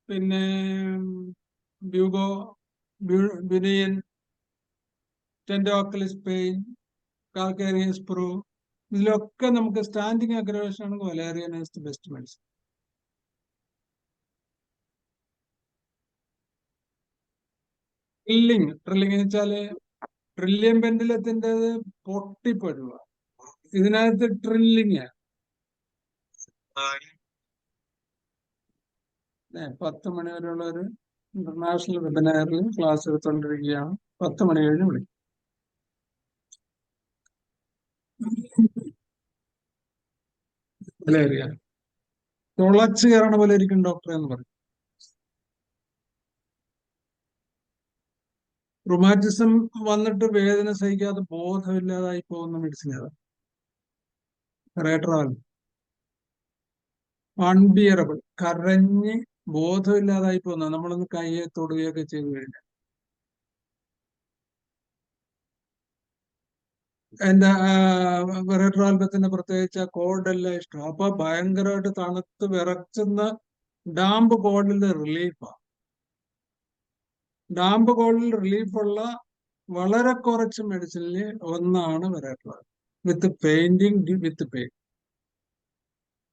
പിന്നെ ബ്യൂനിയൻ, ടെൻഡോക്ലിസ് പെയിൻ, കാൽക്കേറിയസ് പ്രൂ, ഇതിലൊക്കെ നമുക്ക് സ്റ്റാൻഡിങ് അഗ്രവേഷൻ ആണെങ്കിൽ Valerian is the best medicine. Trilling എന്ന് വെച്ചാല് ട്രില്ലിയൻ പെൻഡുലത്തിന്റെ പൊട്ടിപ്പഴുക, ഇതിനകത്ത് ട്രില്ലിങ് 10 മണി വരെയുള്ള ഒരു ഇന്റർനാഷണൽ വെബിനാറിൽ ക്ലാസ് എടുത്തുകൊണ്ടിരിക്കുകയാണ്. 10 മണി കഴിഞ്ഞ് വിളിക്കും. വലേറിയ തുളച്ചു കയറണ പോലെ ഇരിക്കും ഡോക്ടറെ എന്ന് പറയും. റൊമാറ്റിസം വന്നിട്ട് വേദന സഹിക്കാതെ ബോധമില്ലാതായി പോകുന്ന മെഡിസിൻ ഏതാണ്? റേട്രോവൽ. അൺബിയറബിൾ, കരഞ്ഞ് ബോധമില്ലാതായി പോകുന്ന, നമ്മളൊന്ന് കയ്യെ തൊടുകയൊക്കെ ചെയ്തു കഴിഞ്ഞാൽ. എന്റെ റേട്രോവൽബത്തിന്റെ പ്രത്യേകിച്ച് കോൾഡെല്ലാം ഇഷ്ടം. അപ്പൊ ഭയങ്കരമായിട്ട് തണുത്ത് വിറച്ചുന്ന ഡാമ്പ് കോൾഡിൽ റിലീഫാണ്. ഡാമ്പ് കോൾഡിൽ റിലീഫുള്ള വളരെ കുറച്ച് മെഡിസിനിൽ ഒന്നാണ് വരാറുള്ളത്. With painting with pain.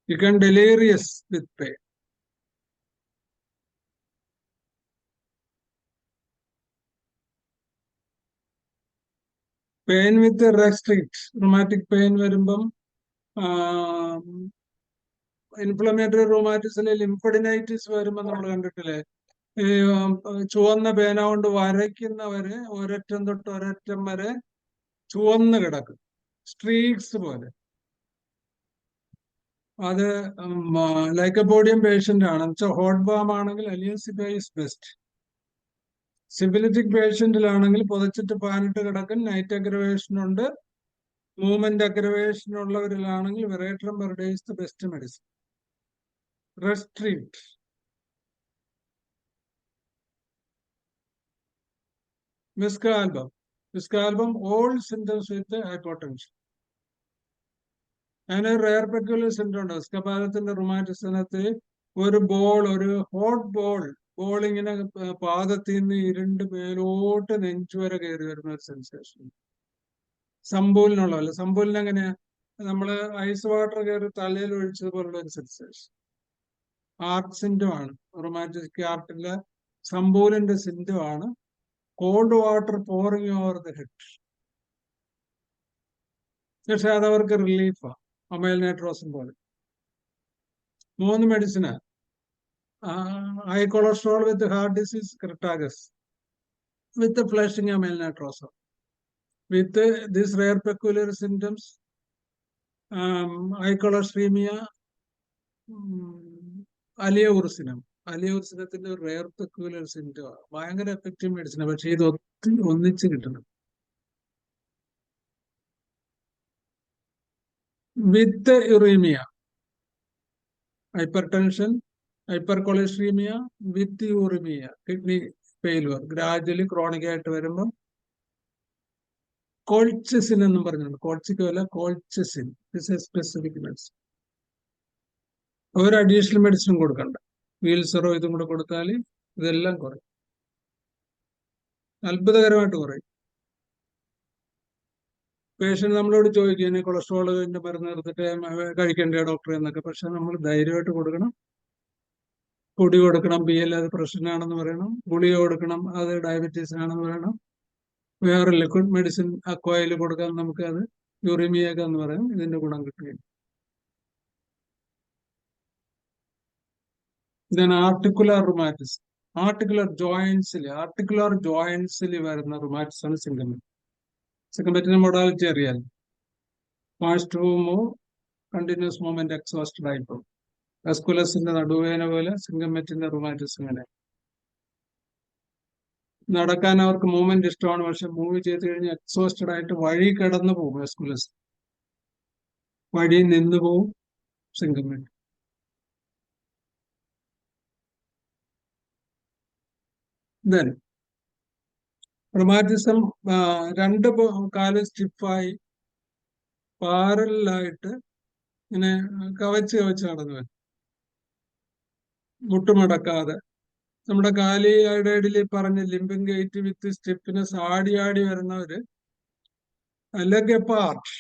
You can delirious with pain. Pain with restrict. Rheumatic pain വരുമ്പം ഇൻഫ്ലമേറ്ററി റൊമാറ്റിസിലെ ലിംഫഡിനൈറ്റിസ് വരുമ്പോൾ നമ്മൾ കണ്ടിട്ടില്ലേ, ഈ ചുവന്ന പേന കൊണ്ട് വരയ്ക്കുന്നവര് ഒരറ്റം തൊട്ട് ഒരറ്റം വരെ ചുവന്ന് കിടക്കും, സ്ട്രീക്സ് പോലെ. അത് ലൈക്കോപോഡിയം പേഷ്യന്റ് ആണ്. വെച്ചാൽ ഹോട്ട് ബാം ആണെങ്കിൽ അലിയൻസിബൈ ഇസ് ബെസ്റ്റ്. സിഫിലിറ്റിക് പേഷ്യന്റിലാണെങ്കിൽ പുതച്ചിട്ട് പാനിട്ട് കിടക്കും, നൈറ്റ് അഗ്രവേഷൻ ഉണ്ട്. മൂവ്മെന്റ് അഗ്രവേഷൻ ഉള്ളവരിലാണെങ്കിൽ Veratrum viride is the best medicine. Restrict. Viscum album. Viscum album all symptoms with hypotension. അതിന് റെയർ പെക്യുലർ സിംറ്റം ഉണ്ട്. സ്കപാലത്തിന്റെ റുമാറ്റിസത്തിനകത്ത് ഒരു ഹോട്ട് ബോൾ ഇങ്ങനെ പാദത്തിൽ നിന്ന് ഇരുണ്ട് മേലോട്ട് നെഞ്ചു വരെ കയറി വരുന്ന ഒരു സെൻസേഷൻ. സംബൂലിനുള്ളതല്ല. സംബൂലിന് എങ്ങനെയാ, നമ്മള് ഐസ് വാട്ടർ കയറി തലയിൽ ഒഴിച്ചതുപോലുള്ള ഒരു സെൻസേഷൻ. ആർട്ട് സിംറ്റം ആണ്. റൊമാറ്റിക് ആർട്ടിലെ സംബൂലിന്റെ സിംറ്റം ആണ് cold water pouring over the head. പക്ഷെ അതവർക്ക് റിലീഫാണ്, അമൈൽനൈട്രോസിൻ പോലെ. 3 മെഡിസിന്. High cholesterol with heart disease Crataegus, with flushing Amyl nitrosum, with this rare peculiar symptoms hypercholesterolaemia, അലിയോർസിനം. അലിയോർസിനത്തിന്റെ ഒരു റെയർ പെക്യുലർ സിംറ്റം. ഭയങ്കര എഫക്റ്റീവ് മെഡിസിനാണ്. പക്ഷെ ഇത് ഒന്നിച്ച് കിട്ടണം. With uraemia, hypertension, hypercholesterolaemia with uraemia, kidney failure gradually chronic ആയിട്ട് വരുമ്പോൾ കോൾച്ചിസിൻ എന്നും പറഞ്ഞിട്ടുണ്ട്. കോൾച്ചിക്ക് അല്ല, കോൾച്ചിസിൻ സ്പെസിഫിക് മെഡിസിൻ. ഒരു അഡീഷണൽ മെഡിസിനും കൊടുക്കണ്ട. വീൽസറോ ഇതും കൂടെ കൊടുത്താൽ ഇതെല്ലാം കുറയും, അത്ഭുതകരമായിട്ട് കുറയും. പേഷ്യന്റ് നമ്മളോട് ചോദിക്കും, ഇനി കൊളസ്ട്രോളിന്റെ മരുന്ന് എടുത്തിട്ട് കഴിക്കേണ്ട ഡോക്ടറെ എന്നൊക്കെ. പക്ഷെ നമ്മൾ ധൈര്യമായിട്ട് കൊടുക്കണം. പൊടി കൊടുക്കണം, PL അത് പ്രഷറിനാണെന്ന് പറയണം. ഗുളിക കൊടുക്കണം, അത് ഡയബറ്റീസിനാണെന്ന് പറയണം. വേറെ ലിക്വിഡ് മെഡിസിൻ അക്വയിൽ കൊടുക്കാൻ നമുക്ക് അത് യുറീമിയൊക്കെ എന്ന് പറയും. ഇതിന്റെ ഗുണം കിട്ടുകയും. ഇതാണ് ആർട്ടിക്കുലർ റുമാറ്റിസ്. ആർട്ടിക്കുലർ ജോയിന്റ്സിൽ വരുന്ന റുമാറ്റിസ് ആണ് സിംഗമെന്റ്. സിംഗമെന്റിന്റെ മൊഡാലിറ്റി അറിയാൻ. Fast move, continuous movement, exhausted ആയിപ്പോ. വെസ്കുലസിന്റെ നടുവേന പോലെ സിംഗമെന്റിന്റെ റുമാറ്റിസ് ഇങ്ങനെ. നടക്കാൻ അവർക്ക് മൂവ്മെന്റ് ഇഷ്ടമാണ്, പക്ഷെ മൂവ് ചെയ്ത് കഴിഞ്ഞാൽ എക്സോസ്റ്റഡ് ആയിട്ട് വഴി കിടന്നു പോകും. വെസ്കുലസ് വഴി നിന്ന് പോവും. സിംഗമെന്റ്. ദെൻ റുമാറ്റിസം രണ്ട് കാലും സ്റ്റിഫായി പാരലായിട്ട് ഇങ്ങനെ കവച്ച് നടന്നു വരും, മുട്ടുമടക്കാതെ. നമ്മുടെ കാലിയുടെ ഇടയിൽ പറഞ്ഞ ലിംബിംഗ് ഗേറ്റ് വിത്ത് സ്റ്റിഫ്നെസ് ആടി വരുന്നവര് ലെഗ് അപ്പാർട്ട്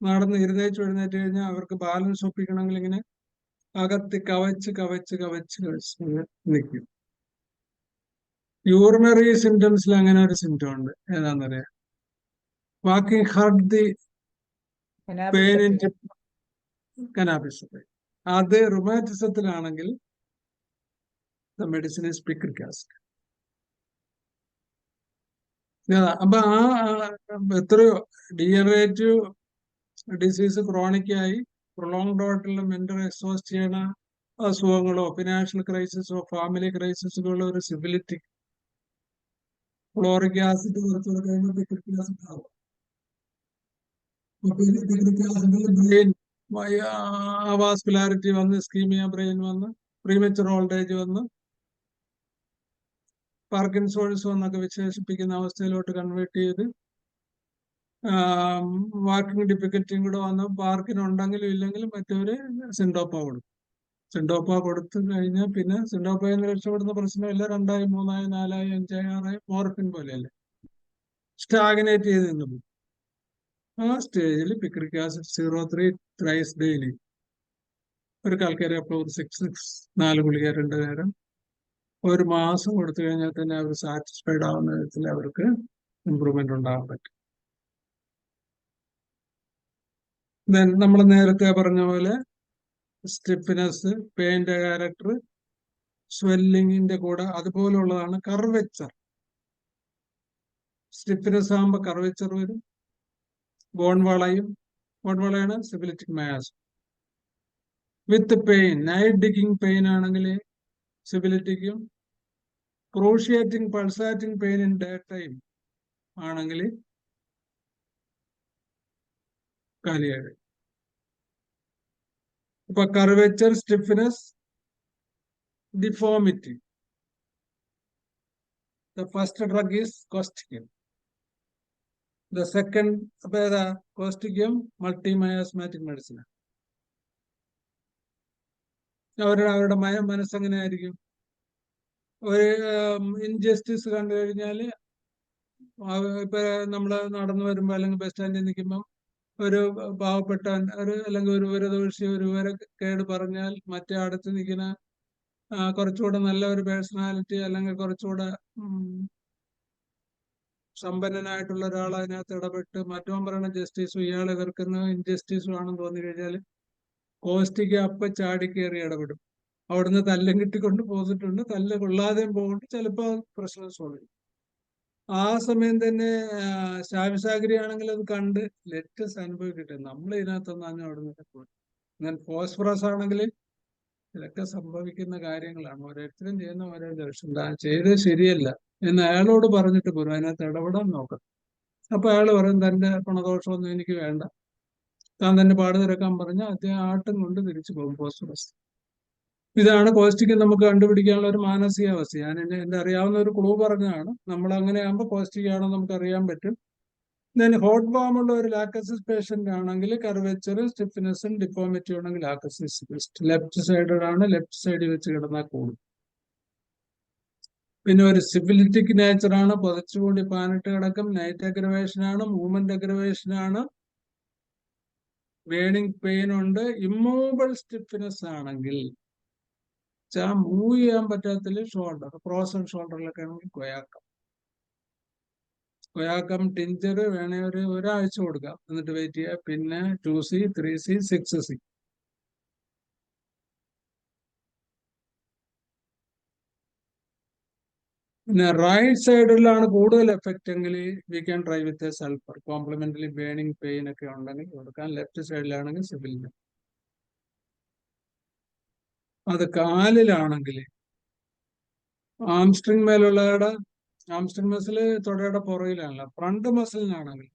നടന്ന് എഴുന്നേറ്റ് കഴിഞ്ഞാൽ അവർക്ക് ബാലൻസ് ഒപ്പിക്കണമെങ്കിൽ ഇങ്ങനെ അകത്ത് കവച്ച് നിൽക്കും. യൂറിനറി സിംറ്റംസിൽ അങ്ങനെ ഒരു സിംറ്റം ഉണ്ട്. ഏതാണെന്നറിയാം? Walking hurt the pain in cannabis. അത് റുമാറ്റിസത്തിലാണെങ്കിൽ the medicine is picric acid. അപ്പൊ എത്രയോ ഡീജനറേറ്റീവ് ഡിസീസ് ക്രോണിക് ആയി പ്രൊലോങ്ഡ് ആയിട്ടുള്ള മെന്റൽ എക്സോസ്റ്റ് ചെയ്യണ അസുഖങ്ങളോ ഫിനാൻഷ്യൽ ക്രൈസിസോ ഫാമിലി ക്രൈസിസുകളോ ഒരു സിവിലിറ്റി ക്ലോറിക് ആസിഡ് കുറച്ചുകൂടെ കഴിയുമ്പോൾ പിക്രിക് ആസിഡ് ആവും. ബ്രെയിൻ വാസ്കുലാരിറ്റി വന്ന്, സ്കീമിയ ബ്രെയിൻ വന്ന്, പ്രീമച്ചുർ ഓൾഡ് ഏജ് വന്ന്, പാർക്കിൻസോൺസ് എന്നൊക്കെ വിശേഷിപ്പിക്കുന്ന അവസ്ഥയിലോട്ട് കൺവേർട്ട് ചെയ്ത് വാക്കിംഗ് ഡിഫിക്കൽറ്റിയും കൂടെ വന്ന് പാർക്കിനുണ്ടെങ്കിലും ഇല്ലെങ്കിലും മറ്റവര് സിൻഡോപ്പ കൊടുക്കും. സിൻഡോപ്പ കൊടുത്തു കഴിഞ്ഞാൽ പിന്നെ സിൻഡോപ്പയിൽ നിന്ന് രക്ഷപ്പെടുന്ന പ്രശ്നമില്ല. 2 ആയി 3 ആയി 4 ആയി 5 ആയി 6 ആയി മോർഫിൻ പോലെയല്ലേ. സ്റ്റാഗ്നേറ്റ് ചെയ്ത് നിന്ന് പോകും. ആ സ്റ്റേജിൽ പിക്രിക് ആസിഡ് 0.3 ത്രൈസ് ഡെയിലി, ഒരു കൽക്കരി അപ്പോൾ 4 ഗുളിക 2 നേരം 1 മാസം കൊടുത്തു കഴിഞ്ഞാൽ തന്നെ അവർ സാറ്റിസ്ഫൈഡ് ആവുന്ന വിധത്തിൽ അവർക്ക് ഇമ്പ്രൂവ്മെന്റ് ഉണ്ടാകാൻ പറ്റും. ദെൻ നമ്മൾ നേരത്തെ പറഞ്ഞ പോലെ സ്റ്റിഫ്നെസ്, പെയിന്റെ ക്യാരക്ടർ, സ്വെല്ലിങ്ങിന്റെ കൂടെ അതുപോലുള്ളതാണ് കർവെച്ചർ. സ്റ്റിഫ്നെസ് ആകുമ്പോൾ കർവെച്ചർ വരും, ബോൺ വളയാണ് syphilitic miasm. With pain, night digging pain ആണെങ്കിൽ സിഫിലിറ്റിക്കും, cruciating pulsating pain in day time ആണെങ്കിൽ കാലിയായി. ഇപ്പൊ curvature, stiffness, deformity. The first drug is Costigan. The second, അപ്പൊ ഏതാ? Costigan multi-miasmatic medicine. അവരുടെ മനസ്സെങ്ങനെയായിരിക്കും? ഒരു ഇൻജസ്റ്റിസ് കണ്ടു കഴിഞ്ഞാല് ഇപ്പൊ നമ്മള് നടന്നു വരുമ്പോ അല്ലെങ്കിൽ ബസ് സ്റ്റാൻഡിൽ നിൽക്കുമ്പോൾ ഒരു പാവപ്പെട്ട അല്ലെങ്കിൽ ഒരു വിവരദോഷി ഒരു വിവരക്കേട് പറഞ്ഞാൽ മറ്റേ അടുത്ത് നിൽക്കുന്ന കുറച്ചുകൂടെ നല്ല ഒരു പേഴ്സണാലിറ്റി അല്ലെങ്കിൽ കുറച്ചുകൂടെ സമ്പന്നനായിട്ടുള്ള ഒരാൾ അതിനകത്ത് ഇടപെട്ട് മറ്റവൻ പറയുന്ന ജസ്റ്റിസും ഇയാൾ എതിർക്കുന്ന ഇൻജസ്റ്റിസും ആണെന്ന് തോന്നി കഴിഞ്ഞാൽ കോസ്റ്റിക്ക് അപ്പ ചാടി കയറി ഇടപെടും. അവിടുന്ന് തല്ലും കിട്ടിക്കൊണ്ട് പോന്നിട്ടുണ്ട്, തല്ല് കൊള്ളാതെയും പോകുന്നുണ്ട്, ചിലപ്പോൾ പ്രശ്നം സോൾവ് ചെയ്യും. ആ സമയം തന്നെ ശാവിസാഗിരി ആണെങ്കിൽ അത് കണ്ട് ലെറ്റസ് അനുഭവിക്കട്ടെ, നമ്മൾ ഇതിനകത്തൊന്നും അങ്ങനെ അവിടെ നിന്ന് പോകും. എന്നാൽ ഫോസ്ഫറസ് ആണെങ്കിൽ ഇതൊക്കെ സംഭവിക്കുന്ന കാര്യങ്ങളാണ്, ഓരോരുത്തരും ചെയ്യുന്ന ഓരോ ദോഷം, ചെയ്ത് ശരിയല്ല എന്ന് അയാളോട് പറഞ്ഞിട്ട് പോരും, അതിനകത്ത് ഇടപെടാൻ നോക്കണം. അപ്പൊ അയാൾ പറയും തന്റെ പണദോഷമൊന്നും എനിക്ക് വേണ്ട, താൻ തന്നെ പാട് തിരക്കാൻ പറഞ്ഞാൽ അദ്ദേഹം ആട്ടും കൊണ്ട് തിരിച്ചു പോകും ഫോസ്ഫറസ്. ഇതാണ് കോസ്റ്റിക്ക് നമുക്ക് കണ്ടുപിടിക്കാനുള്ള ഒരു മാനസികാവസ്ഥ. ഞാൻ എന്റെ അറിയാവുന്ന ഒരു ക്ലൂ പറഞ്ഞതാണ്. നമ്മൾ അങ്ങനെ ആകുമ്പോൾ കോസ്റ്റിക് ആണോ നമുക്ക് അറിയാൻ പറ്റും. ദെൻ ഹോട്ട് ബാം ഉള്ള ഒരു ലാക്കസിസ് പേഷ്യന്റ് ആണെങ്കിൽ കർവേച്ചർ, സ്റ്റിഫ്നെസ്സും ഡിഫോമിറ്റി ഉണ്ടെങ്കിൽ ലാക്കസിസ് ബെസ്റ്റ്. ലെഫ്റ്റ് സൈഡഡ് ആണ്, ലെഫ്റ്റ് സൈഡിൽ വെച്ച് കിടന്നാൽ കൂടും. പിന്നെ ഒരു സിഫിലിറ്റിക് നേച്ചറാണ്, പുതച്ചുകൂടി പാനിട്ട് കിടക്കും, നൈറ്റ് അഗ്രവേഷൻ ആണ്, മൂവ്മെന്റ് അഗ്രവേഷൻ ആണ്, വേണിംഗ് പെയിൻ ഉണ്ട്. ഇമ്മൂവബിൾ സ്റ്റിഫ്നെസ് ആണെങ്കിൽ മൂവ് ചെയ്യാൻ പറ്റാത്തില്ല, ഷോൾഡർ, ഫ്രോസൺ ഷോൾഡറിലൊക്കെ ആണെങ്കിൽ കൊയാക്കം ടിഞ്ചർ വേണേ ഒരാഴ്ച കൊടുക്കാം, എന്നിട്ട് വെയിറ്റ് ചെയ്യുക. പിന്നെ 2C, 3C, 6C. പിന്നെ റൈറ്റ് സൈഡിലാണ് കൂടുതൽ എഫക്റ്റ് എങ്കിൽ we can try with sulphur. Complementary burning pain ഒക്കെ ഉണ്ടെങ്കിൽ കൊടുക്കാം. ലെഫ്റ്റ് സൈഡിലാണെങ്കിൽ സിവിലിന്. അത് കാലിലാണെങ്കിൽ ആംസ്ട്രിങ് മേലുള്ളവരുടെ ആംസ്ട്രിങ് മസിൽ തുടയുടെ പുറകിലാണല്ലോ, ഫ്രണ്ട് മസിലിനാണെങ്കിൽ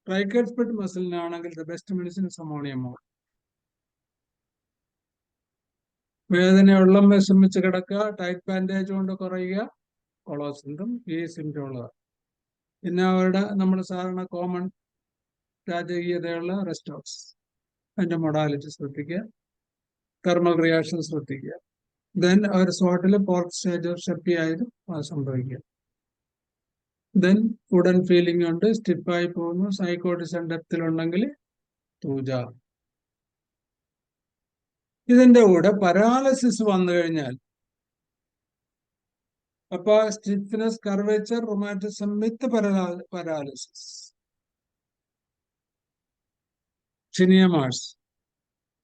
ട്രൈക്കറ്റ് മസിലിനാണെങ്കിൽ the best medicine ammonium mur. വേദനയുള്ള വിഷമിച്ച് കിടക്കുക, ടൈറ്റ് ബാൻഡേജ് കൊണ്ട് കുറയുക, കൊളോസിൻഡും ഈ സിംറ്റം ഉള്ളതാണ്. പിന്നെ അവരുടെ നമ്മൾ സാധാരണ കോമൺ രാജകീയതയുള്ള റെസ്റ്റോക്സ്, അതിന്റെ മൊഡാലിറ്റി ശ്രദ്ധിക്കുക, തെർമൽ റിയാക്ഷൻ ശ്രദ്ധിക്കുക. ദെൻ ഒരു സ്പോട്ടിൽ പോർട്ട് സ്റ്റേജ് ഓഫ് ഷെപ്പി ആയാലും അത് സംഭവിക്കുക. ദെൻ ഉടൻ ഫീലിംഗ് ഉണ്ട്, സ്റ്റിഫായി പോകുന്നു, സൈക്കോട്ടിസം ഡെപ്തിലുണ്ടെങ്കിൽ തൂജ. ഇതിന്റെ കൂടെ പരാലിസിസ് വന്നു കഴിഞ്ഞാൽ അപ്പൊ സ്റ്റിഫ്നെസ്, കർവേച്ചർ, റൊമാറ്റിസം വിത്ത് പരാലിസിസ്, ഷിനിയമാർസ്,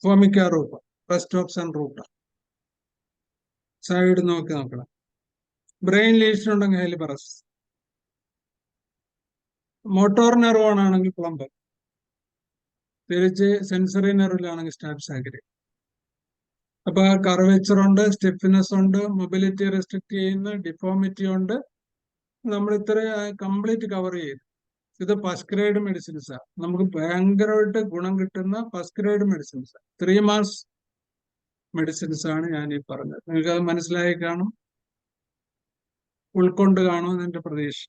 ഫോമിക്ക റൂപ്പ, റെസ്റ്റോക്സൺ റൂട്ട. സൈഡ് നോക്കണം. ബ്രെയിൻ ലീഷൻ ഉണ്ടെങ്കിൽ ഹെലിപറസ്. മോട്ടോർ നെർവോൺ ആണെങ്കിൽ പ്ലംബർ. തിരിച്ച് സെൻസറി നെർവിലാണെങ്കിൽ സ്റ്റാപ്സാഗിരി. അപ്പൊ കർവേച്ചർ ഉണ്ട്, സ്റ്റിഫ്നെസ് ഉണ്ട്, മൊബിലിറ്റി റെസ്ട്രിക്ട് ചെയ്യുന്ന, ഡിഫോമിറ്റി ഉണ്ട്. നമ്മൾ ഇത്ര കംപ്ലീറ്റ് കവർ ചെയ്തു. ഇത് ഫസ്റ്റ് ഗ്രേഡ് മെഡിസിൻസാ, നമുക്ക് ഭയങ്കരമായിട്ട് ഗുണം കിട്ടുന്ന first grade medicines. 3 mass medicines ആണ് ഞാൻ ഈ പറഞ്ഞത്. നിങ്ങൾക്ക് അത് മനസ്സിലായി കാണും, ഉൾക്കൊണ്ട് കാണുമെന്ന് എന്റെ പ്രതീക്ഷ.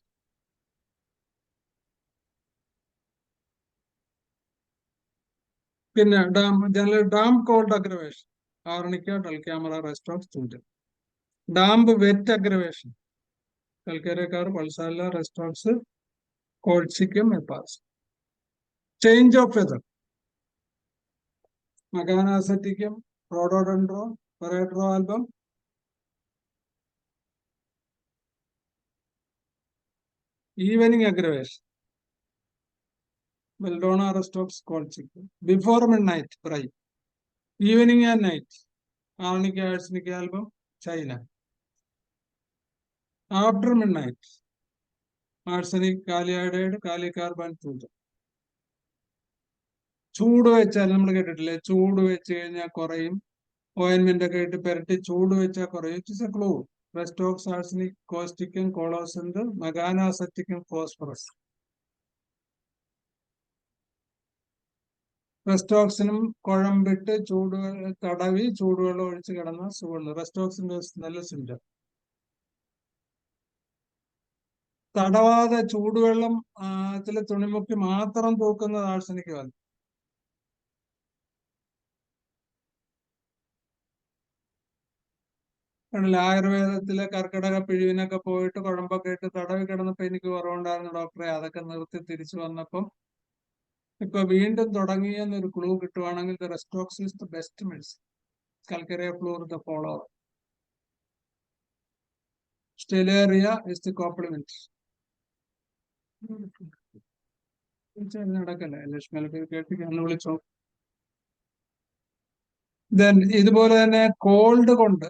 പിന്നെ damp cold aggravation, Arnica, Dulcamara, Rhus tox, ചൂറ്റൻ. ഡാംപ് വെറ്റ് അഗ്രവേഷൻ, കൽക്കേരിയക്കാർ, പൾസാല, റെസ്റ്റോക്സ്, കോൾസിക്കം, എപ്പാസ്. Change of weather, Manganum aceticum, Rhododendron, Veratrum album, evening aggravation, Belladonna, Rhus tox, Colchicum. Before midnight, Bry. Evening and night, Arnica, arsenic album, China. After midnight, arsenic, Kali iodide, Kali carbon, Thuja. ചൂട് വെച്ചാൽ നമ്മൾ കേട്ടിട്ടില്ലേ, ചൂട് വെച്ച് കഴിഞ്ഞാൽ കുറയും, ഓയിൻമെന്റ് ഒക്കെ ഇട്ട് പെരട്ടി ചൂട് വെച്ചാൽ കുറയും. It is a clue. Rhus tox, arsenic, Causticum, Colocynth, Manganum aceticum, phosphorus. റെസ്റ്റോക്സിനും കുഴമ്പിട്ട് ചൂട് തടവി ചൂടുവെള്ളം ഒഴിച്ച് കിടന്ന സുഖമുണ്ട്. റെസ്റ്റോക്സിന്റെ നല്ല സിംറ്റം. തടവാതെ ചൂടുവെള്ളം തുണിമുക്കി മാത്രം തൂക്കുന്നത് ആഴ്സനിക് വന്നു. ആയുർവേദത്തിലെ കർക്കിടക പിഴിവിനൊക്കെ പോയിട്ട് കുഴമ്പൊക്കെ ഇട്ട് തടവി കിടന്നപ്പോ എനിക്ക് കുറവുണ്ടായിരുന്നു ഡോക്ടറെ, അതൊക്കെ നിർത്തി തിരിച്ചു വന്നപ്പം ഇപ്പൊ വീണ്ടും തുടങ്ങിയെന്നൊരു ക്ലൂ കിട്ടുവാണെങ്കിൽ the Rhus tox is the best medicine. Calcarea fluor the follower. Stellaria is the complement. നടക്കല്ലേ ലക്ഷ്മി കേൾപ്പിക്കാന്ന് വിളിച്ചോ. ദെൻ ഇതുപോലെ തന്നെ കോൾഡ് കൊണ്ട്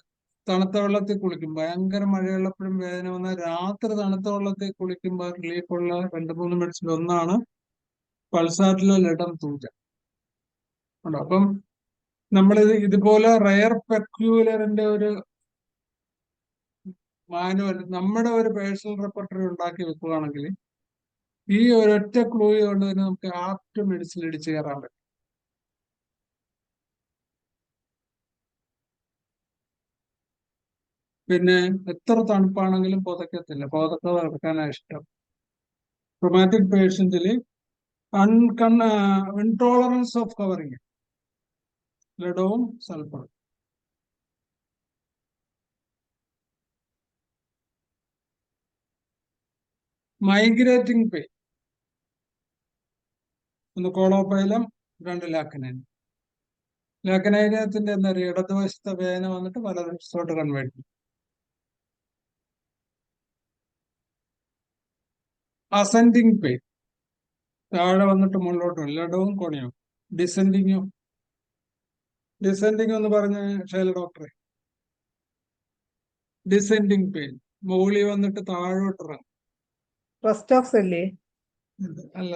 തണുത്ത വെള്ളത്തിൽ കുളിക്കും. ഭയങ്കര മഴയുള്ളപ്പോഴും വേദന വന്നാൽ രാത്രി തണുത്ത വെള്ളത്തിൽ കുളിക്കുമ്പോൾ റിലീഫുള്ള 2-3 മെഡിസിൻ ഒന്നാണ് പൾസാറ്റിലെ ലഡം, തൂജ. അപ്പം നമ്മളിത് ഇതുപോലെ റയർ പെക്യൂലറിന്റെ ഒരു മാനുവൽ നമ്മുടെ ഒരു പേഴ്സണൽ റെപ്പർട്ടറി ഉണ്ടാക്കി വെക്കുകയാണെങ്കിൽ ഈ ഒരൊറ്റ ക്ലൂ കൊണ്ട് തന്നെ നമുക്ക് ആപ്റ്റ് മെഡിസിൻ ഇടിച്ചു കയറാൻ പറ്റും. പിന്നെ എത്ര തണുപ്പാണെങ്കിലും പുതക്കത്തില്ല, പുതക്ക നടക്കാനാണ് ഇഷ്ടം. റൊമാറ്റിക് പേഷ്യന്റിൽ ഇൻടോളറൻസ് ഓഫ് കവറിങ്, ലഡവും സൾഫറും. മൈഗ്രേറ്റിംഗ് പെയിൻ, 1 കോളോപൈലം, 2 ലാക്കനൈൻ. ലാക്കനൈനത്തിന്റെ എന്താ പറയുക, ഇടതുവശത്തെ വേദന വന്നിട്ട് വലതുവശത്തോട്ട് കൺവേർട്ട് ചെയ്യും. അസെൻഡിങ് പെയിൻ, താഴെ വന്നിട്ട് മുകളിലോട്ട് വരും, ലഡവും കോണിയും. ഡിസെൻഡിങ്ങും എന്ന് പറഞ്ഞ ശൈല ഡോക്ടറെ. ഡിസെൻഡിങ് പെയിൻ, മുകളിൽ വന്നിട്ട് താഴോട്ട് ഇറങ്ങും. റെസ്റ്റോക്സ് അല്ലേ? അല്ല,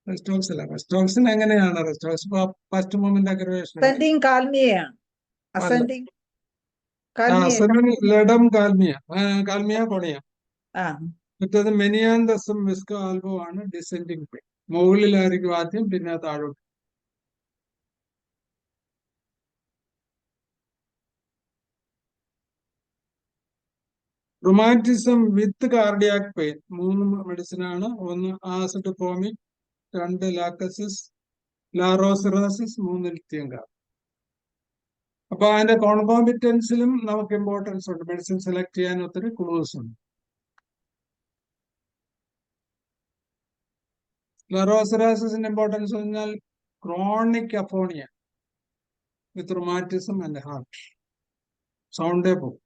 റെസ്റ്റോക്സ് അല്ല. റെസ്റ്റോക്സിന് എങ്ങനെയാണ് Rhus tox first movement aggravation. Ascending കാൽമിയയാണ്. Ascending Kalmia. Ledum Kalmia Conium. ആ, മറ്റേത് മെനിയാന്തസും വിസ്കോ ആൽബോ ആണ് ഡിസെൻഡിങ് പെയിൻ. മുകളിലായിരിക്കും ആദ്യം, പിന്നെ താഴോട്ട്. Rheumatism with cardiac pain 3 medicine ആണ്. 1 acid formic, 2 Lachesis, Laurocerasus, 3 lithium carb. അപ്പൊ അതിന്റെ കോൺകോമിറ്റൻസിലും നമുക്ക് ഇമ്പോർട്ടൻസ് ഉണ്ട്. മെഡിസിൻ സെലക്ട് ചെയ്യാൻ ഒത്തിരി ക്ലൂസ് ഉണ്ട്. ലാറോസിറോസിന്റെ ഇമ്പോർട്ടൻസ് പറഞ്ഞാൽ chronic aphonia with rheumatism and heart. സൗണ്ടേ പോകും.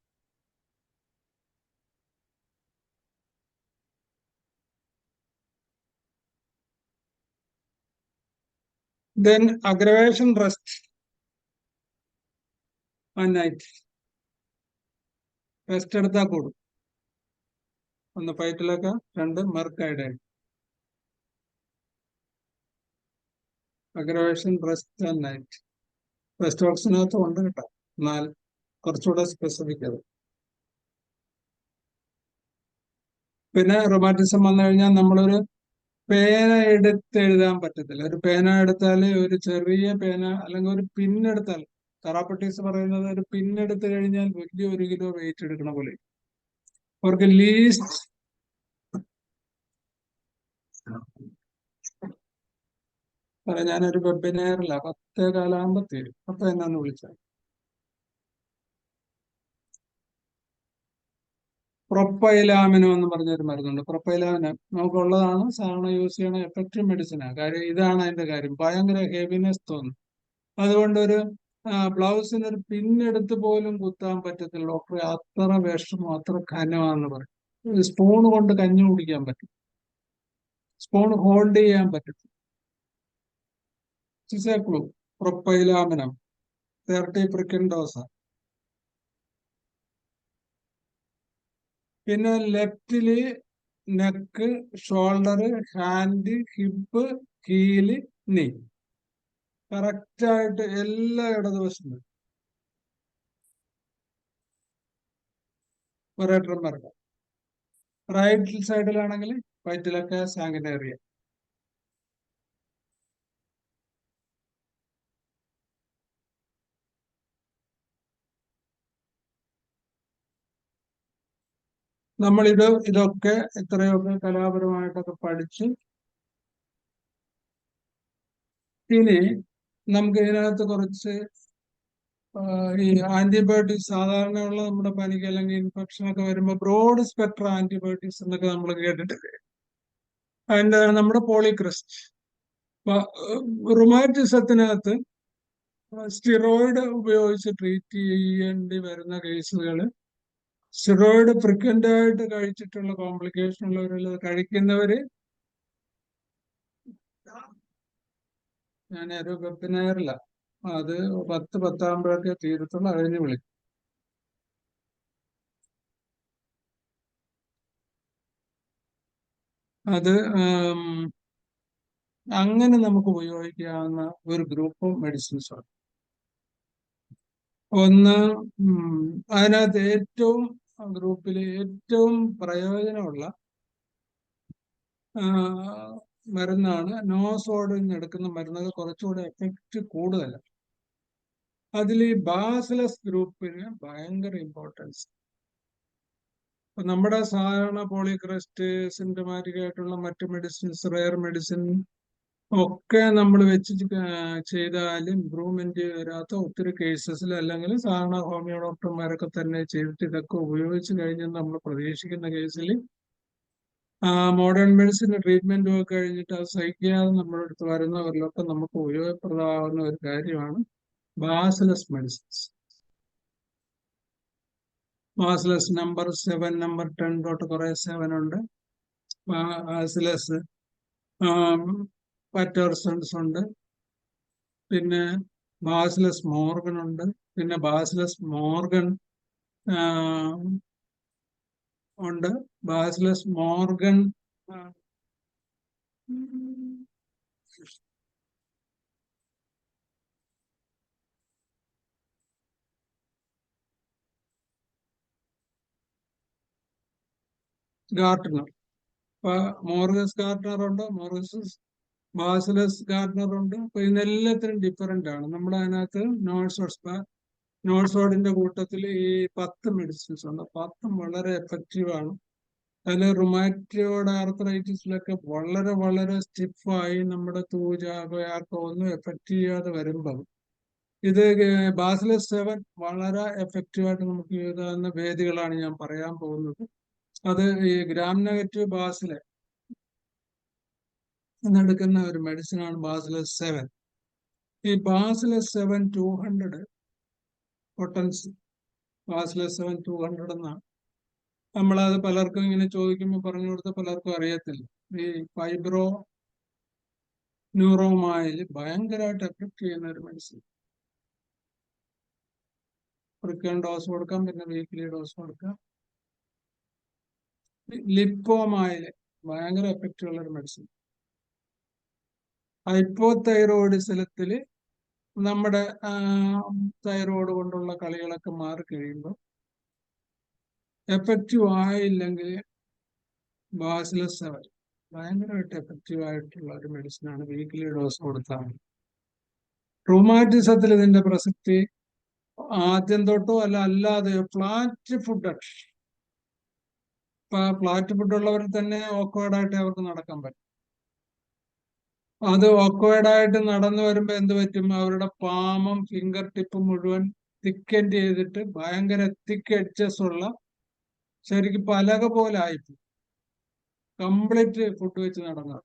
Then aggravation, rest and night. Rest എടുത്താൽ കൂടും. 1 ഫൈറ്റിലൊക്കെ, 2 മെർക്കൈഡ്. Aggravation, rest and night. റെസ്റ്റോക്സിനകത്ത് ഉണ്ട് കേട്ടോ, എന്നാൽ കുറച്ചുകൂടെ സ്പെസിഫിക് അത്. പിന്നെ റൊമാറ്റിസം വന്നു കഴിഞ്ഞാൽ നമ്മളൊരു പേന എടുത്ത് എഴുതാൻ പറ്റത്തില്ല. ഒരു പേന എടുത്താൽ, ഒരു ചെറിയ പേന അല്ലെങ്കിൽ ഒരു പിന്നെടുത്താൽ, തെറാപ്പറ്റീസ് പറയുന്നത് ഒരു പിന്നെടുത്ത് കഴിഞ്ഞാൽ വലിയ 1 കിലോ വെയിറ്റ് എടുക്കണ പോലെ. അവർക്ക് ലീസ്റ്റ് ഞാനൊരു വെബിനാറില്ല, 10:15 തീരും. അപ്പൊ എന്നാന്ന് വിളിച്ചാൽ പ്രൊപ്പൈലാമിനം എന്ന് പറഞ്ഞൊരു മരുന്നുണ്ട്. പ്രൊപ്പൈലാമിനം നമുക്കുള്ളതാണ്, സാധാരണ യൂസ് ചെയ്യണ എഫക്റ്റീവ് മെഡിസിനാണ്. കാര്യം ഇതാണ് അതിന്റെ കാര്യം, ഭയങ്കര ഹെവിനെസ് തോന്നും. അതുകൊണ്ടൊരു ബ്ലൗസിന് ഒരു പിന്നെടുത്ത് പോലും കുത്താൻ പറ്റത്തില്ല ഡോക്ടറെ, അത്ര വിഷമം, അത്ര കനമാണെന്ന് പറയും. സ്പൂൺ കൊണ്ട് കഞ്ഞി കുടിക്കാൻ പറ്റും, സ്പൂൺ ഹോൾഡ് ചെയ്യാൻ പറ്റും. ക്ലൂ പ്രൊപ്പൈലാമിനം 30 പ്രിക്കൻ ഡോസ. പിന്നെ ലെഫ്റ്റില് neck, shoulder, hand, hip, heel, knee, കറക്റ്റായിട്ട് എല്ലാ ഇടതുവശത്തും ഒരേ ട്രം വരക്കാം. റൈറ്റ് സൈഡിലാണെങ്കിൽ വയറ്റിലൊക്കെ സാങ്കിനേറിയ. ഇതൊക്കെ ഇത്രയൊക്കെ കലാപരമായിട്ടൊക്കെ പഠിച്ച് ഇനി നമുക്ക് ഇതിനകത്ത് കുറച്ച് ഈ ആന്റിബയോട്ടിക്സ്, സാധാരണയുള്ള നമ്മുടെ പനിക്ക് അല്ലെങ്കിൽ ഇൻഫെക്ഷൻ ഒക്കെ വരുമ്പോൾ ബ്രോഡ് സ്പെക്ട്രം ആന്റിബയോട്ടിക്സ് എന്നൊക്കെ നമ്മൾ കേട്ടിട്ടില്ലേ. അതിന്റെ നമ്മുടെ പോളിക്രിസ്റ്റ്. റുമാറ്റിസത്തിനകത്ത് സ്റ്റിറോയിഡ് ഉപയോഗിച്ച് ട്രീറ്റ് ചെയ്യേണ്ടി വരുന്ന കേസുകൾ, സ്റ്റിറോയിഡ് ഫ്രീക്വന്റ് ആയിട്ട് കഴിച്ചിട്ടുള്ള കോംപ്ലിക്കേഷൻ ഉള്ളവരിൽ കഴിക്കുന്നവര്, ഞാൻ ഒരു വെബിനാറില്ല, അത് 10 തീരത്തുള്ള അതിന് വിളിക്കും. അത് അങ്ങനെ നമുക്ക് ഉപയോഗിക്കാവുന്ന ഒരു ഗ്രൂപ്പ് ഓഫ് മെഡിസിൻസ് ആണ്. ഒന്ന്, അതിനകത്ത് ഗ്രൂപ്പിൽ ഏറ്റവും പ്രയോജനമുള്ള മരുന്നാണ് നോസോഡിൽ നിന്ന് എടുക്കുന്ന മരുന്നുകൾ, കുറച്ചുകൂടെ എഫക്റ്റ് കൂടുതലാണ്. അതിൽ ഈ ബാസിലസ് ഗ്രൂപ്പിന് ഭയങ്കര ഇമ്പോർട്ടൻസ്. നമ്മുടെ സാധാരണ പോളിക്രിസ്റ്റ്, സിംറ്റമാറ്റിക് ആയിട്ടുള്ള മറ്റു മെഡിസിൻസ്, റെയർ മെഡിസിൻ ഒക്കെ നമ്മൾ വെച്ച് ചെയ്താലും ഇംപ്രൂവ്മെന്റ് വരാത്ത ഒത്തിരി കേസസിൽ, അല്ലെങ്കിൽ സാധാരണ ഹോമിയോ ഡോക്ടർമാരൊക്കെ തന്നെ ചെയ്തിട്ട് ഇതൊക്കെ ഉപയോഗിച്ച് കഴിഞ്ഞെന്ന് നമ്മൾ പ്രതീക്ഷിക്കുന്ന കേസിൽ മോഡേൺ മെഡിസിൻ ട്രീറ്റ്മെന്റും ഒക്കെ കഴിഞ്ഞിട്ട് അത് സഹിക്കാതെ നമ്മുടെ അടുത്ത് വരുന്നവരിലൊക്കെ നമുക്ക് ഉപയോഗപ്രദമാകുന്ന ഒരു കാര്യമാണ് bacillus medicines. Bacillus number 7, number 10 തൊട്ട് കുറെ 7 ഉണ്ട്. ബാസിലസ് പറ്റേഴ്സൺസ് ഉണ്ട്, പിന്നെ ബാസിലസ് മോർഗൻ ഉണ്ട്, പിന്നെ ബാസിലസ് മോർഗൻ ഉണ്ട്, ബാസിലസ് മോർഗൻ ഗാർട്ടനർ. മോർഗസ് ഗാർട്ടനർ ഉണ്ട്, ബാസിലസ് ഗാർട്ടനർ ഉണ്ട്. അപ്പൊ ഇതിനെല്ലാത്തിനും ഡിഫറെന്റ് ആണ്. നമ്മുടെ അതിനകത്ത് നോഴ്സോഡിന്റെ കൂട്ടത്തിൽ ഈ 10 മെഡിസിൻസ് ഉണ്ട്. 10 വളരെ എഫക്റ്റീവ് ആണ്. അതിൽ റുമാറ്റോയ്ഡ് ആർത്രൈറ്റിസിലൊക്കെ വളരെ വളരെ സ്റ്റിഫായി നമ്മുടെ തൂജാകയാർക്കോ ഒന്നും എഫക്റ്റ് ചെയ്യാതെ വരുമ്പോൾ ഇത് ബാസിലസ് 7 വളരെ എഫക്റ്റീവായിട്ട് നമുക്ക് എഴുതാവുന്ന വേദികളാണ് ഞാൻ പറയാൻ പോകുന്നത്. അത് ഈ ഗ്രാം നെഗറ്റീവ് ബാസിലെ എന്നെടുക്കുന്ന ഒരു മെഡിസിനാണ് ബാസിലസ് 7. ഈ ബാസിലസ് 7 200 പൊട്ടൻസി, ബാസിലസ് 7 200 എന്നാണ്. നമ്മളത് പലർക്കും ഇങ്ങനെ ചോദിക്കുമ്പോൾ പറഞ്ഞു കൊടുത്ത പലർക്കും അറിയത്തില്ല. ഈ ഫൈബ്രോ ന്യൂറോമായിൽ ഭയങ്കരമായിട്ട് എഫക്ട് ചെയ്യുന്ന ഒരു മെഡിസിൻ. ഫ്രീക്വന്റ് ഡോസ് കൊടുക്കാം, പിന്നെ വീക്ക്ലി ഡോസ് കൊടുക്കാം. ലിപ്പോമായില് ഭയങ്കര എഫക്റ്റ് ഉള്ള ഒരു മെഡിസിൻ. ഹൈപ്പോതൈറോയിഡിസത്തില് നമ്മുടെ തൈറോയ്ഡ് കൊണ്ടുള്ള കളികളൊക്കെ മാറി കഴിയുമ്പോൾ എഫക്റ്റീവ് ആയില്ലെങ്കിൽ ബാസിലസ് 7 ഭയങ്കരമായിട്ട് എഫക്റ്റീവ് ആയിട്ടുള്ള ഒരു മെഡിസിനാണ്, വീക്ക്ലി ഡോസ് കൊടുത്താൽ. റൂമാറ്റിസത്തിൽ ഇതിന്റെ പ്രസക്തി ആദ്യം തൊട്ടോ അല്ലാതെയോ ഫ്ലാറ്റ് ഫുഡ്, ഫ്ലാറ്റ് ഫുഡ് ഉള്ളവരിൽ തന്നെ ഓക്വേർഡായിട്ട് അവർക്ക് നടക്കാൻ പറ്റും. അത് ഓക്വേർഡായിട്ട് നടന്നു വരുമ്പോ എന്ത് പറ്റും, അവരുടെ പാമും ഫിംഗർ ടിപ്പും മുഴുവൻ തിക്കൻഡ് ചെയ്തിട്ട് ഭയങ്കര തിക്ക് എഡ്ജസ് ഉള്ള ശരിക്കും പലക പോലെ ആയിപ്പോയി. കംപ്ലീറ്റ് ഫുഡ് വെച്ച് നടന്നത്.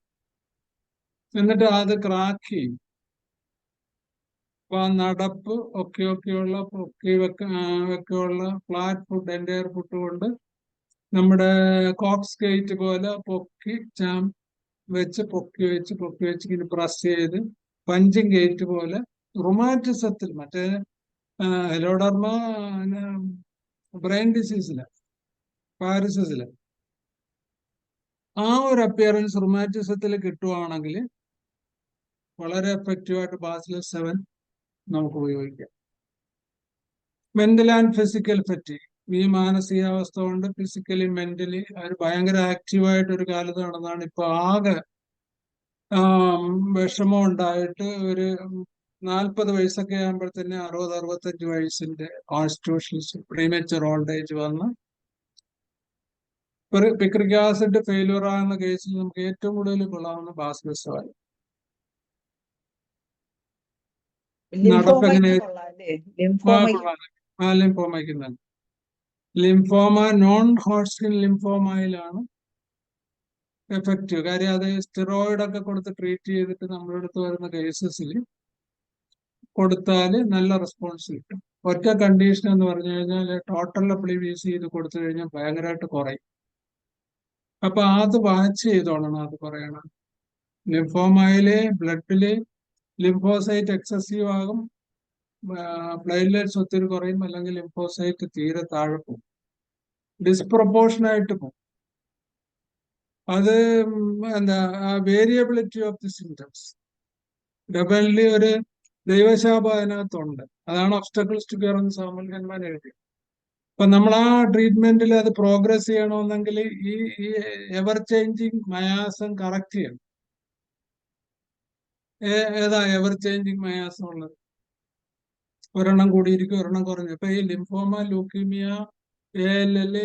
എന്നിട്ട് അത് ക്രാക്ക് ചെയ്യും. അപ്പൊ ആ നടപ്പ് ഒക്കെയുള്ള ഒക്കെയുള്ള ഫ്ലാറ്റ് ഫുഡ്, എൻറ്റയർ ഫുഡ് കൊണ്ട് നമ്മുടെ കോക്സ് ഗേറ്റ് പോലെ പൊക്കി പൊക്കി വെച്ച് ഇങ്ങനെ പ്രസ് ചെയ്ത് പഞ്ചിങ് ഗേറ്റ് പോലെ റുമാറ്റിസത്തിൽ, മറ്റേ ഹെലോഡർമ ബ്രെയിൻ ഡിസീസില്, പാരസിസില് ആ ഒരു അപ്പിയറൻസ് റുമാറ്റിസത്തിൽ കിട്ടുവാണെങ്കിൽ വളരെ എഫക്റ്റീവായിട്ട് ബാസിലസ് 7 നമുക്ക് ഉപയോഗിക്കാം. മെന്റൽ ആൻഡ് ഫിസിക്കൽ ഫെറ്റിഗ്, ഈ മാനസികാവസ്ഥ കൊണ്ട് ഫിസിക്കലി മെന്റലി അവർ ഭയങ്കര ആക്റ്റീവായിട്ട് ഒരു കാലത്ത് നടന്നാണ്. ഇപ്പൊ ആകെ വിഷമം ഉണ്ടായിട്ട് ഒരു 40 വയസ്സൊക്കെ ആകുമ്പോഴത്തന്നെ 60-65 വയസ്സിന്റെ കോൺസ്റ്റിറ്റ്യൂഷൻസ് പ്രീമച്ചുർ ഓൾഡ് ഏജ് വന്ന് പിക്രിക് ആസിഡ് ഫെയിലുവർ ആകുന്ന കേസിൽ നമുക്ക് ഏറ്റവും കൂടുതൽ കൊള്ളാവുന്ന ബാസിലസ് 7. നടപ്പ് എങ്ങനെ ലിംഫോമയ്ക്ക് ലിംഫോമ നോൺ ഹോട്ട്സ്കിൻ ലിംഫോമയിലാണ് എഫക്റ്റീവ്. കാര്യം അത് സ്റ്റിറോയിഡ് ഒക്കെ കൊടുത്ത് ട്രീറ്റ് ചെയ്തിട്ട് നമ്മളെടുത്ത് വരുന്ന കേസസിൽ കൊടുത്താൽ നല്ല റെസ്പോൺസ് കിട്ടും. ഒറ്റ കണ്ടീഷൻ എന്ന് പറഞ്ഞു കഴിഞ്ഞാൽ ടോട്ടൽ അപ്ലിവീസ് ചെയ്ത് കൊടുത്തു കഴിഞ്ഞാൽ ഭയങ്കരമായിട്ട് കുറയും. അപ്പൊ അത് വാച്ച് ചെയ്തോളണം. അത് പറയണം, ലിംഫോമയിലെ ബ്ലഡില് ലിംഫോസൈറ്റ് എക്സസീവ് ആകും, പ്ലേറ്റ്ലെറ്റ്സ് ഒത്തിരി കുറയും, അല്ലെങ്കിൽ ലിംഫോസൈറ്റ് തീരെ താഴെ പോകും, ഡിസ്പ്രപ്പോർഷനായിട്ട് പോകും. അത് variability of the symptoms definitely ഒരു ദൈവശാപം അതിനകത്തുണ്ട്. അതാണ് ഒബ്സ്റ്റക്കിൾസ് ടു ക്യൂർ എന്ന് സാമൂഹ്യന്മാർ എഴുതി. അപ്പൊ നമ്മൾ ആ ട്രീറ്റ്മെന്റിൽ അത് പ്രോഗ്രസ് ചെയ്യണമെന്നെങ്കിൽ ഈ എവർ ചേഞ്ചിങ് മയാസം കറക്റ്റ് ചെയ്യണം. ഏതാ എവർ ചേഞ്ചിങ് മയാസം ഉള്ളത്? ഒരെണ്ണം കൂടിയിരിക്കും, ഒരെണ്ണം കുറഞ്ഞു. ഇപ്പൊ ഈ ലിംഫോമ, ലൂക്കീമിയ, ALL,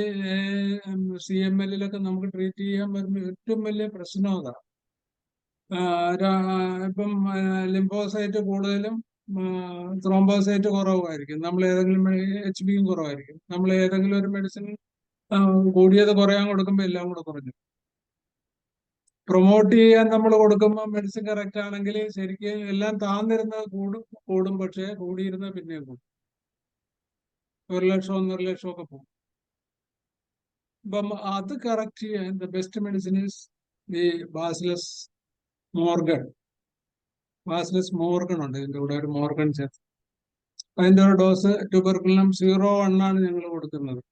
CML നമുക്ക് ട്രീറ്റ് ചെയ്യാൻ വരുന്ന ഏറ്റവും വലിയ പ്രശ്നം അതാ. ഇപ്പം ലിംഫോസൈറ്റ് കൂടുതലും ത്രോംബോസൈറ്റ് കുറവായിരിക്കും, നമ്മൾ ഏതെങ്കിലും HBയും കുറവായിരിക്കും. നമ്മൾ ഏതെങ്കിലും ഒരു മെഡിസിൻ കൂടിയത് കുറയാൻ കൊടുക്കുമ്പോൾ എല്ലാം കൂടെ കുറഞ്ഞു. പ്രൊമോട്ട് ചെയ്യാൻ നമ്മൾ കൊടുക്കുമ്പോൾ മെഡിസിൻ കറക്റ്റ് ആണെങ്കിൽ ശരിക്കും എല്ലാം താന്നിരുന്നത് കൂടും, പക്ഷേ കൂടിയിരുന്ന പിന്നെയും കൂടും. 1 ലക്ഷം 1.5 ലക്ഷം ഒക്കെ പോകും. അപ്പം അത് കറക്റ്റ് ചെയ്യാൻ the best medicine is the Bacillus Morgan. Bacillus Morgan ഉണ്ട്, ഇതിന്റെ കൂടെ ഒരു മോർഗൺ ചേർത്ത്. അതിന്റെ ഒരു ഡോസ് ട്യൂബർക്കുലം 0.1 ആണ് ഞങ്ങൾ കൊടുക്കുന്നത്.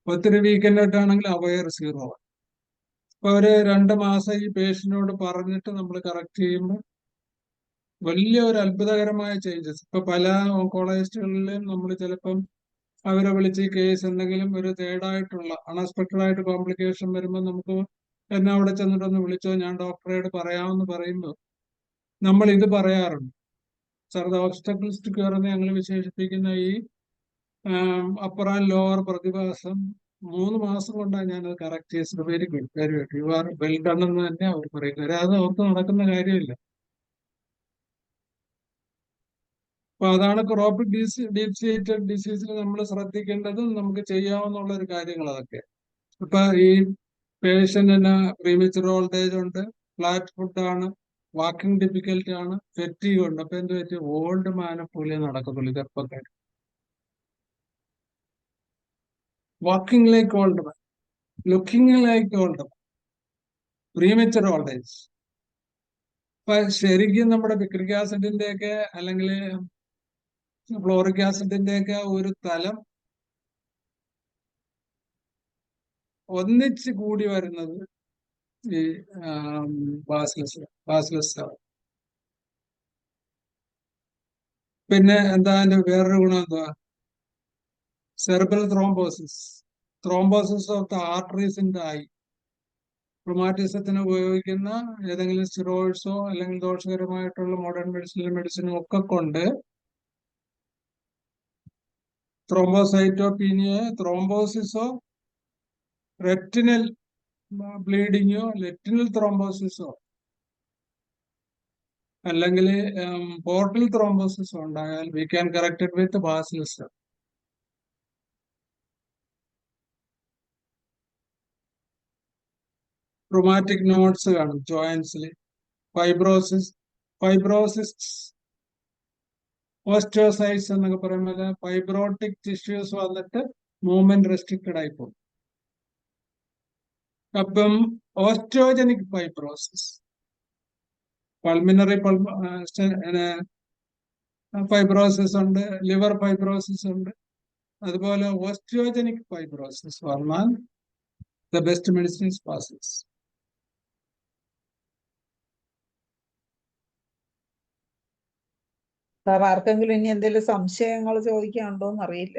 ഒത്തിരി വീക്കെൻഡായിട്ടാണെങ്കിൽ അവയർ 0. അപ്പൊ ഒരു 2 മാസം ഈ പേഷ്യന്റിനോട് പറഞ്ഞിട്ട് നമ്മൾ കറക്റ്റ് ചെയ്യുമ്പോൾ വലിയ ഒരു അത്ഭുതകരമായ ചേഞ്ചസ്. ഇപ്പൊ പല ഓങ്കോളജിസ്റ്റുകളിലും നമ്മൾ ചിലപ്പം അവരെ വിളിച്ച് ഈ കേസ് എന്തെങ്കിലും ഒരു തേർഡായിട്ടുള്ള അൺഎക്സ്പെക്ടഡ് ആയിട്ട് കോംപ്ലിക്കേഷൻ വരുമ്പോൾ നമുക്ക് എന്നെ അവിടെ ചെന്നിട്ടൊന്ന് വിളിച്ചോ, ഞാൻ ഡോക്ടറോട് പറയാമെന്ന് പറയുമ്പോൾ നമ്മൾ ഇത് പറയാറുണ്ട്. Sir, the obstacles to cure എന്ന് ഞങ്ങൾ വിശേഷിപ്പിക്കുന്ന ഈ അപ്പർ ആൻഡ് ലോവർ പ്രതിഭാസം 3 മാസം കൊണ്ടാണ് ഞാനത് കറക്റ്റ് ചെയ്തത്. Very good, very good, you are well done എന്ന് തന്നെ അവർ പറയും. അത് അവർക്ക് നടക്കുന്ന കാര്യമില്ല. അപ്പൊ അതാണ് ക്രോപ്പിക് ഡീപ് സീറ്റഡ് ഡിസീസിൽ നമ്മൾ ശ്രദ്ധിക്കേണ്ടതും നമുക്ക് ചെയ്യാവുന്ന ഒരു കാര്യങ്ങൾ അതൊക്കെ. ഇപ്പൊ ഈ പേഷ്യന്റിന് പ്രീമച്ചുർ ഓൾഡ് ഏജ് ഉണ്ട്, ഫ്ലാറ്റ് ഫുഡാണ്, വാക്കിംഗ് ഡിഫിക്കൽറ്റി ആണ്, ഫെറ്റീഗ് ഉണ്ട്. അപ്പൊ എന്ത് പറ്റി? ഓൾഡ് മാനെ പോലെ നടക്കത്തുള്ളൂ ചെറുപ്പക്കാർ. Walking like old man, looking like old man, പ്രീമച്ചുർ old age. അപ്പൊ ശരിക്കും നമ്മുടെ പിക്രിക് ആസിഡിന്റെ ഒക്കെ അല്ലെങ്കിൽ ഫ്ലോറിക് ആസിഡിന്റെ ഒക്കെ ഒരു തലം ഒന്നിച്ച് കൂടി വരുന്നത് ഈ ബാസിലസ്. പിന്നെ എന്താ അതിന്റെ വേറൊരു ഗുണം എന്തുവാ? Cerebral thrombosis of the arteries in the eye. റുമാറ്റിസത്തിന് ഉപയോഗിക്കുന്ന ഏതെങ്കിലും സ്റ്റിറോയിഡ്സോ അല്ലെങ്കിൽ ദോഷകരമായിട്ടുള്ള മോഡേൺ മെഡിസിനും ഒക്കെ കൊണ്ട് ത്രോംബോസൈറ്റോപീനിയ, ത്രോംബോസിസോ, റെറ്റിനൽ ബ്ലീഡിങ്ങോ, റെറ്റിനൽ ത്രോംബോസിസോ അല്ലെങ്കിൽ പോർട്ടൽ ത്രോംബോസിസോ ഉണ്ടായാൽ we can correct it with bacillus. Rheumatic nodes കാണും ജോയിന്റ്സിൽ, ഫൈബ്രോസിസ്, ഓസ്റ്റിയോസൈറ്റ്സ് എന്നൊക്കെ പറയുമ്പോൾ ഫൈബ്രോട്ടിക് ടിഷ്യൂസ് വന്നിട്ട് മൂവ്മെന്റ് റെസ്ട്രിക്റ്റഡ് ആയി പോകും. അപ്പം ഓസ്റ്റിയോജനിക് ഫൈബ്രോസിസ്, പൾമിനറി ഫൈബ്രോസിസ് ഉണ്ട്, ലിവർ ഫൈബ്രോസിസ് ഉണ്ട്. അതുപോലെ ഓസ്റ്റിയോജനിക് ഫൈബ്രോസിസ് വന്നാൽ the best medicine is പാസിസ്. Sir ആർക്കെങ്കിലും ഇനി എന്തെങ്കിലും സംശയങ്ങൾ ചോദിക്കാനുണ്ടോ എന്ന് അറിയില്ല.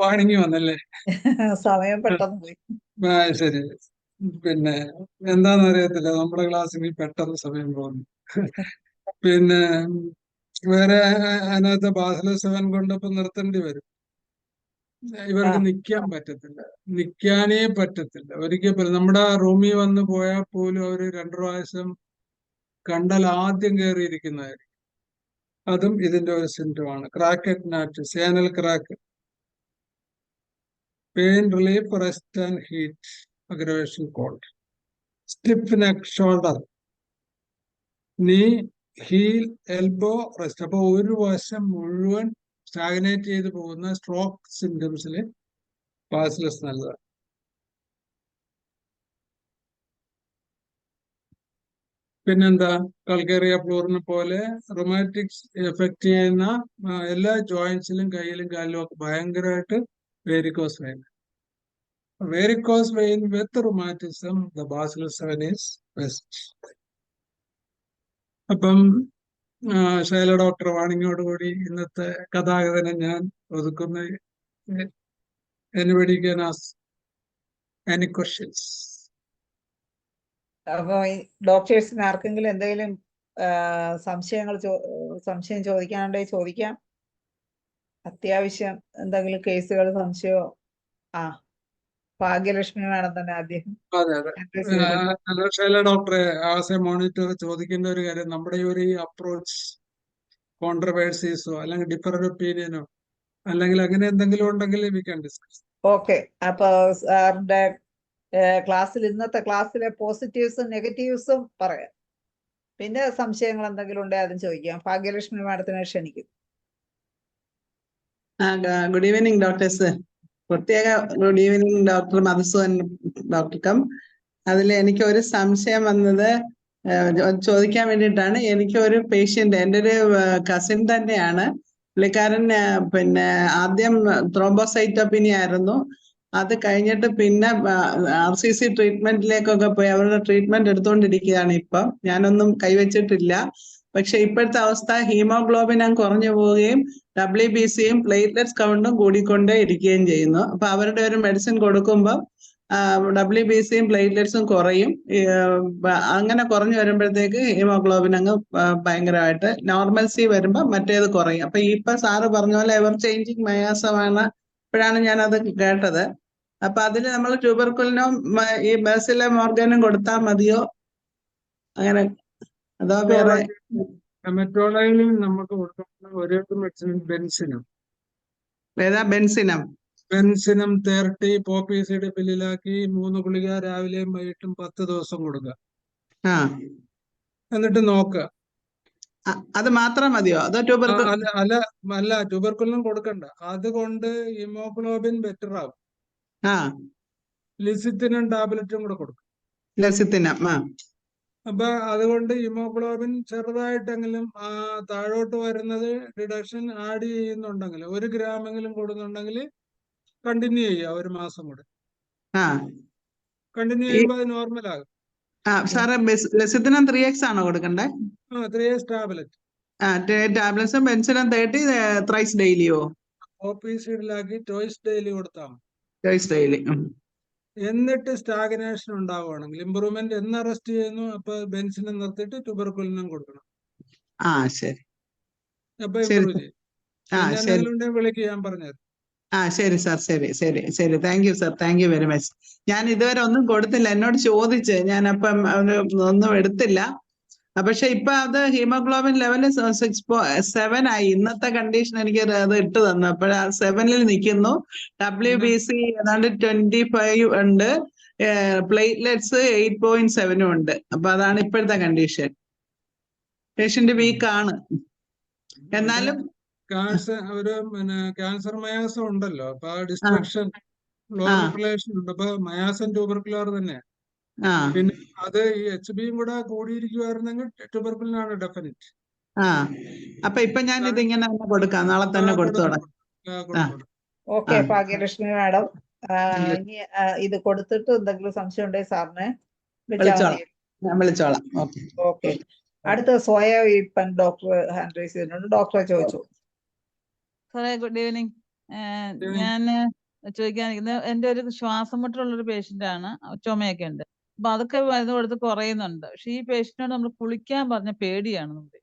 വാണിങ്ങി വന്നല്ലേ? സമയം പെട്ടെന്ന് പോയി. ശരി. പിന്നെ എന്താന്ന് അറിയത്തില്ല, നമ്മുടെ ക്ലാസ്സിൽ പെട്ടെന്ന് സമയം പോകുന്നു. പിന്നെ വേറെ അതിനകത്ത് ബാസിലോ 7 കൊണ്ട് ഇപ്പൊ നിർത്തേണ്ടി വരും. ഇവർക്ക് നിൽക്കാൻ പറ്റത്തില്ല, നിൽക്കാനേ പറ്റത്തില്ല ഒരിക്കൽ പോലും. നമ്മുടെ റൂമിൽ വന്ന് പോയാൽ പോലും അവര് 2 പ്രാവശ്യം കണ്ടാൽ ആദ്യം കയറിയിരിക്കുന്നതായിരിക്കും. അതും ഇതിന്റെ ഒരു സിംറ്റമാണ്. Crack at night, senile crack, pain relief, rest and heat, aggravation cold, stiff neck, shoulder, knee, heel, elbow, rest. അപ്പൊ ഒരു വശം മുഴുവൻ സ്റ്റാഗ്നേറ്റ് ചെയ്ത് പോകുന്ന സ്ട്രോക്ക് സിംറ്റംസിൽ ബാസിലസ് നല്ലതാണ്. പിന്നെന്താ, കൾക്കേറിയ ഫ്ലൂറിനെ പോലെ റൊമാറ്റിക്സ് എഫക്ട് ചെയ്യുന്ന എല്ലാ ജോയിന്റ്സിലും കയ്യിലും കാലിലും ഒക്കെ ഭയങ്കരമായിട്ട് varicose vein. Varicose vein with rheumatism, the bacillus 7 is best. അപ്പം ശൈല ഡോക്ടർ വാണിങ്ങോടുകൂടി ഇന്നത്തെ കഥാകഥനം ഞാൻ ഒതുക്കുന്ന. Anybody can ask any questions? അപ്പൊ ഡോക്ടേഴ്സിന് ആർക്കെങ്കിലും എന്തെങ്കിലും സംശയം ചോദിക്കാനുണ്ടെങ്കിൽ ചോദിക്കാം. അത്യാവശ്യം എന്തെങ്കിലും കേസുകൾ സംശയമോ? ഭാഗ്യലക്ഷ്മി വേണം തന്നെ ആദ്യം. അതെ അതെ, ശൈല ഡോക്ടറെ ആസ് എ മോണിറ്റർ ചോദിക്കേണ്ട ഒരു കാര്യം, നമ്മുടെ ഈ ഒരു അപ്രോച്ച് കോൺട്രവേഴ്സീസോ അല്ലെങ്കിൽ ഡിഫറൻറ്റ് ഒപ്പീനിയനോ അല്ലെങ്കിൽ അങ്ങനെ എന്തെങ്കിലും ഉണ്ടെങ്കിൽ വി ക്യാൻ ഡിസ്കസ്. ഓക്കെ, അപ്പൊ സാറിന്റെ ക്ലാസ്സിൽ ഇന്നത്തെ ക്ലാസ്സിലെ പോസിറ്റീവ്സും നെഗറ്റീവ്സും പറയാം. പിന്നെ സംശയങ്ങൾ എന്തെങ്കിലും ഉണ്ടെങ്കിൽ അതും ചോദിക്കാം. ഭാഗ്യലക്ഷ്മി മാഡത്തിനെ ക്ഷണിക്കും. Good evening doctors. പ്രത്യേക ഗുഡ് ഈവനിങ് ഡോക്ടർ മധുസൂദൻ ഡോക്ടർക്കും. അതിൽ എനിക്ക് ഒരു സംശയം വന്നത് ചോദിക്കാൻ വേണ്ടിയിട്ടാണ്. എനിക്ക് ഒരു പേഷ്യന്റ്, എൻ്റെ ഒരു കസിൻ തന്നെയാണ്. പുള്ളിക്കാരൻ പിന്നെ ആദ്യം ത്രോംബോസൈറ്റോപിനി ആയിരുന്നു. അത് കഴിഞ്ഞിട്ട് പിന്നെ RCC ട്രീറ്റ്മെന്റിലേക്കൊക്കെ പോയി അവരുടെ ട്രീറ്റ്മെന്റ് എടുത്തുകൊണ്ടിരിക്കുകയാണ് ഇപ്പം. ഞാനൊന്നും കൈവച്ചിട്ടില്ല. പക്ഷെ ഇപ്പോഴത്തെ അവസ്ഥ ഹീമോഗ്ലോബിൻ കുറഞ്ഞു പോവുകയും WBCയും പ്ലേറ്റ്ലെറ്റ്സ് കൗണ്ടും കൂടിക്കൊണ്ടേ ഇരിക്കുകയും ചെയ്യുന്നു. അപ്പൊ അവരുടെ ഒരു മെഡിസിൻ കൊടുക്കുമ്പോൾ WBCയും പ്ലേറ്റ്ലെറ്റ്സും കുറയും. അങ്ങനെ കുറഞ്ഞു വരുമ്പോഴത്തേക്ക് ഹീമോഗ്ലോബിൻ ഭയങ്കരമായിട്ട് നോർമൽസി വരുമ്പോൾ മറ്റേത് കുറയും. അപ്പൊ ഇപ്പൊ സാറ് പറഞ്ഞ പോലെ എവർ ചേഞ്ചിങ് മയാസമാണ്. ഇപ്പോഴാണ് ഞാനത് കേട്ടത്. അപ്പൊ അതിൽ നമ്മൾ ട്യൂബർക്കുലിനും ഈ ബാസില മോർഗനും കൊടുത്താൽ മതിയോ, അങ്ങനെ അതോ വേറെ? ഹെമറ്റോളജിയിൽ നമുക്ക് കൊടുക്കുന്ന ഒരേ മെഡിസിൻ ബെൻസിനം. ഏതാ? ബെൻസിനം. ബെൻസിനം 30 പോപ്പീസിഡ് പില്ലിലാക്കി 3 ഗുളിക രാവിലെയും വൈകിട്ടും 10 ദിവസം കൊടുക്കുക. എന്നിട്ട് നോക്കുക. അത് മാത്രം മതിയോ അതോ ട്യൂബർക്കുലിൻ? അല്ല, ട്യൂബർക്കുലിനും കൊടുക്കണ്ട. അതുകൊണ്ട് ഹീമോഗ്ലോബിൻ ബെറ്റർ ആവും. ലിസിത്തിനും ടാബ്ലറ്റും കൂടെ കൊടുക്കും. ലസിത്തിനം. അപ്പൊ അതുകൊണ്ട് ഹീമോഗ്ലോബിൻ ചെറുതായിട്ടെങ്കിലും താഴോട്ട് വരുന്നത് ഡിഡക്ഷൻ ആഡ് ചെയ്യുന്നുണ്ടെങ്കിൽ 1 ഗ്രാമെങ്കിലും കൂടുന്നുണ്ടെങ്കിൽ കണ്ടിന്യൂ ചെയ്യുക 1 മാസം കൂടെ. കണ്ടിന്യൂ ചെയ്യുമ്പോൾ അത് നോർമൽ ആകും. സാറേ ലസിത്തിനം 3x ആണോ കൊടുക്കണ്ടേ? 3x tablet. ടാബ്ലറ്റ്സും ബെൻസിനം 30 ത്രൈസ് ഡെയിലിയോ? ഓപ്പീസിഡിലാക്കി ട്വൈസ് ഡെയിലി കൊടുത്താൽ ട്വൈസ് ഡെയിലി. എന്നിട്ട് സ്റ്റാഗ്നേഷൻ ഉണ്ടാവുകയാണെങ്കിൽ ഇമ്പ്രൂവ്മെന്റ് എന്ന് റെസ്റ്റ് ചെയ്യുന്നു അപ്പൊ ബെൻസിനെ നിർത്തിയിട്ട് ട്യൂബർക്കുലിനും കൊടുക്കണം. ശരി. അപ്പൊ ഇമ്പ്രൂവ് ചെയ്യും. വിളിക്ക്, ഞാൻ പറഞ്ഞത്. ശരി സാർ, ശരി. Thank you sir, thank you very much. ഞാൻ ഇതുവരെ ഒന്നും കൊടുത്തില്ല. എന്നോട് ചോദിച്ച് ഞാൻ അപ്പം ഒന്നും എടുത്തില്ല. പക്ഷെ ഇപ്പൊ അത് ഹീമോഗ്ലോബിൻ ലെവല് 6.7 ആയി. ഇന്നത്തെ കണ്ടീഷൻ എനിക്ക് അത് ഇട്ട് തന്നു. അപ്പോൾ 7-ൽ നിൽക്കുന്നു. WBC ഏതാണ്ട് 25 ഉണ്ട്. പ്ലേറ്റ്ലെറ്റ്സ് 8.7 ഉണ്ട്. അപ്പൊ അതാണ് ഇപ്പോഴത്തെ കണ്ടീഷൻ. പേഷ്യന്റ് വീക്ക് ആണ്, എന്നാലും ക്യാൻസർ മയാസം ഉണ്ടല്ലോ, അപ്പൊ ആ ആ ഡിസ്ട്രക്ഷൻ ആ റിലേഷൻ ഉണ്ട്. അപ്പൊ മയാസം ട്യൂബർക്കുലർ തന്നെയാണ്. ആ പിന്നെ അത് ഈ HBയും കൂടെ കൂടിയിരിക്കുവായിരുന്നെങ്കിൽ ട്യൂബർക്കുലിനാണ് ഡെഫിനിറ്റ്. ആ അപ്പൊ ഇപ്പൊ ഞാൻ ഇത് ഇങ്ങനെ തന്നെ കൊടുക്കാം, നാളെ തന്നെ കൊടുത്തു തുടങ്ങാം. ആ ഓക്കെ, ആ ഭാഗ്യലക്ഷ്മി മാഡം. ഇല്ല, ഇനി ഇത് കൊടുത്തിട്ട് എന്തെങ്കിലും സംശയം ഉണ്ടെങ്കിൽ സാറിനെ വിളിച്ചാൽ വിളിച്ചോളാം, മതി. ഞാൻ വിളിച്ചോളാം. Okay okay. അടുത്ത Soya Eapen doctor hand raise ചെയ്തിട്ടുണ്ട്. ഡോക്ടറെ ചോദിച്ചു. സാറേ ഗുഡ് ഈവനിങ്. ഞാൻ ചോദിക്കാനിരിക്കുന്നത്, എൻ്റെ ഒരു ശ്വാസം മുട്ടലുള്ളൊരു പേഷ്യൻ്റ് ആണ്, ചുമയൊക്കെ ഉണ്ട്. അപ്പൊ അതൊക്കെ മരുന്ന് കൊടുത്ത് കുറയുന്നുണ്ട്. പക്ഷെ ഈ പേഷ്യന്റിനോട് നമ്മൾ കുളിക്കാൻ പറഞ്ഞ പേടിയാണ് നമുക്ക്.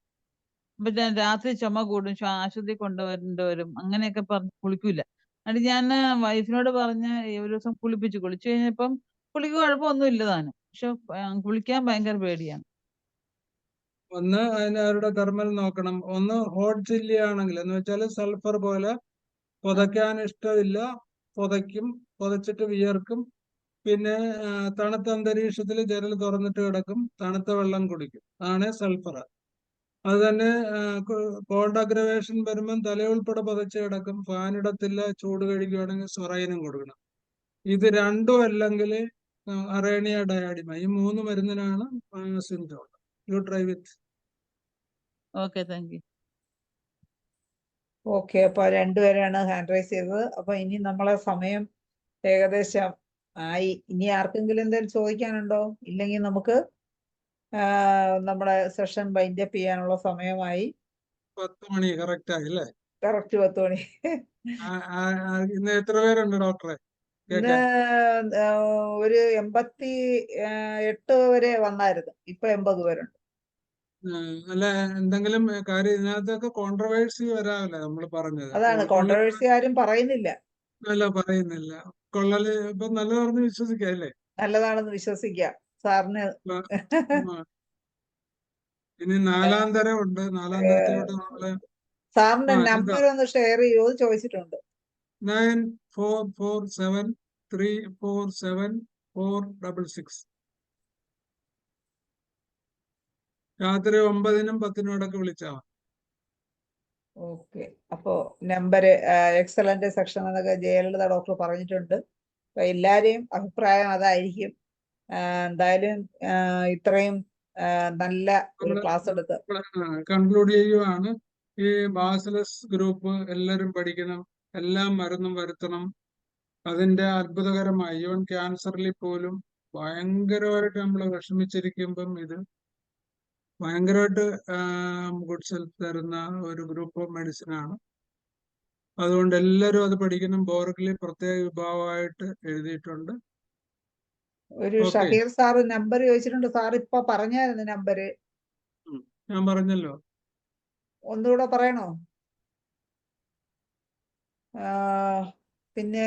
അപ്പൊ രാത്രി ചുമ കൂടും, ആശുപത്രി കൊണ്ടുവരേണ്ടി വരും, അങ്ങനെയൊക്കെ പറഞ്ഞ് കുളിക്കൂല. എന്നിട്ട് ഞാൻ വൈഫിനോട് പറഞ്ഞ് ഒരു ദിവസം കുളിപ്പിച്ചു കഴിഞ്ഞപ്പം പുള്ളിക്ക് കുഴപ്പമൊന്നും ഇല്ല താനും. പക്ഷെ കുളിക്കാൻ ഭയങ്കര പേടിയാണ്. ഒന്ന് അതിന് അവരുടെ തെർമൽ നോക്കണം. ഒന്ന് ഹോട്ട് ചില്ലി ആണെങ്കിൽ എന്ന് വെച്ചാൽ സൾഫർ പോലെ പുതയ്ക്കാൻ ഇഷ്ടമില്ല, പുതയ്ക്കും, പുതച്ചിട്ട് വിയർക്കും. പിന്നെ തണുത്ത അന്തരീക്ഷത്തിൽ ജനൽ തുറന്നിട്ട് കിടക്കും, തണുത്ത വെള്ളം കുടിക്കും, ആണ് സൾഫർ. അത് തന്നെ കോൾഡ് അഗ്രവേഷൻ വരുമ്പം തലയുൾപ്പെടെ പുതച്ച് കിടക്കും, ഫാൻ ഇടത്തില്ല, ചൂട് കഴിക്കുകയാണെങ്കിൽ സൊറൈനും കൊടുക്കണം. ഇത് രണ്ടും അല്ലെങ്കിൽ അറേണിയ ഡയാഡിമ, ഈ 3 മരുന്നിനാണ് symptom. You try with. Okay, thank you. Okay, അപ്പൊ രണ്ടുപേരാണ് ഹാൻഡ് റൈസ് ചെയ്തത്. അപ്പൊ ഇനി നമ്മളെ സമയം ഏകദേശം ആയി. ഇനി ആർക്കെങ്കിലും എന്തെങ്കിലും ചോദിക്കാനുണ്ടോ? ഇല്ലെങ്കിൽ നമുക്ക് നമ്മുടെ സെഷൻ വൈൻഡ് അപ്പ് ചെയ്യാനുള്ള സമയമായി. 10 മണി കറക്റ്റ് ആയി അല്ലേ? കറക്റ്റ് 10 മണി. ഇന്ന് എത്ര പേരുണ്ട് ഡോക്ടറെ ഇന്ന് ഒരു 88 വരെ വന്നായിരുന്നു. ഇപ്പൊ 80 പേരുണ്ട്. അല്ല, എന്തെങ്കിലും കാര്യം ഇതിനകത്തൊക്കെ കോൺട്രവേഴ്സി വരാമല്ലേ നമ്മൾ പറഞ്ഞത്? അതാണ് കോൺട്രവേഴ്സി ആരും പറയുന്നില്ല. അല്ല, പറയുന്നില്ല. കൊള്ളല് ഇപ്പൊ നല്ലതാണെന്ന് വിശ്വസിക്കാം അല്ലേ? നല്ലതാണെന്ന് വിശ്വസിക്കാം സാറിന്. ഇനി 4-ാം തരം ഉണ്ട്. 4-ാം തരത്തിലോട്ട് നമ്മള് സാറിന്റെ നമ്പർ ഒന്ന് ഷെയർ ചെയ്യൂ ചോദിച്ചിട്ടുണ്ട്. 9447347466. രാത്രി 9-നും 10-നും ഇടയ്ക്ക് വിളിച്ചാൽ മതി. ഓക്കെ, അപ്പോ നമ്പർ എക്സലന്റ് സെക്ഷൻ എന്നൊക്കെ ജയലളിത ഡോക്ടർ പറഞ്ഞിട്ടുണ്ട്. അപ്പൊ എല്ലാരെയും അഭിപ്രായം അതായിരിക്കും. എന്തായാലും ഇത്രയും നല്ല ഒരു ക്ലാസ് എടുത്ത് കൺക്ലൂഡ് ചെയ്യുവാണ്. ഈ ബാസിലസ് ഗ്രൂപ്പ് എല്ലാവരും പഠിക്കണം, എല്ലാം മരുന്നും വരുത്തണം. അതിന്റെ അത്ഭുതകരമായി ഈവൻ ക്യാൻസറിൽ പോലും ഭയങ്കരമായിട്ട് നമ്മൾ വിഷമിച്ചിരിക്കുമ്പം ഇത് ഭയങ്കരമായിട്ട് ഗുഡ് സെൽഫ് തരുന്ന ഒരു ഗ്രൂപ്പ് ഓഫ് മെഡിസിൻ ആണ്. അതുകൊണ്ട് എല്ലാവരും അത് പഠിക്കണം. ബോർഗിൽ പ്രത്യേക വിഭാഗമായിട്ട് എഴുതിയിട്ടുണ്ട്. ഒരു ഷഹീർ സാറ് നമ്പർ ചോദിച്ചിട്ടുണ്ട്. സാർ ഇപ്പൊ പറഞ്ഞായിരുന്നു നമ്പര്. ഞാൻ പറഞ്ഞല്ലോ, ഒന്നുകൂടെ പറയണോ? പിന്നെ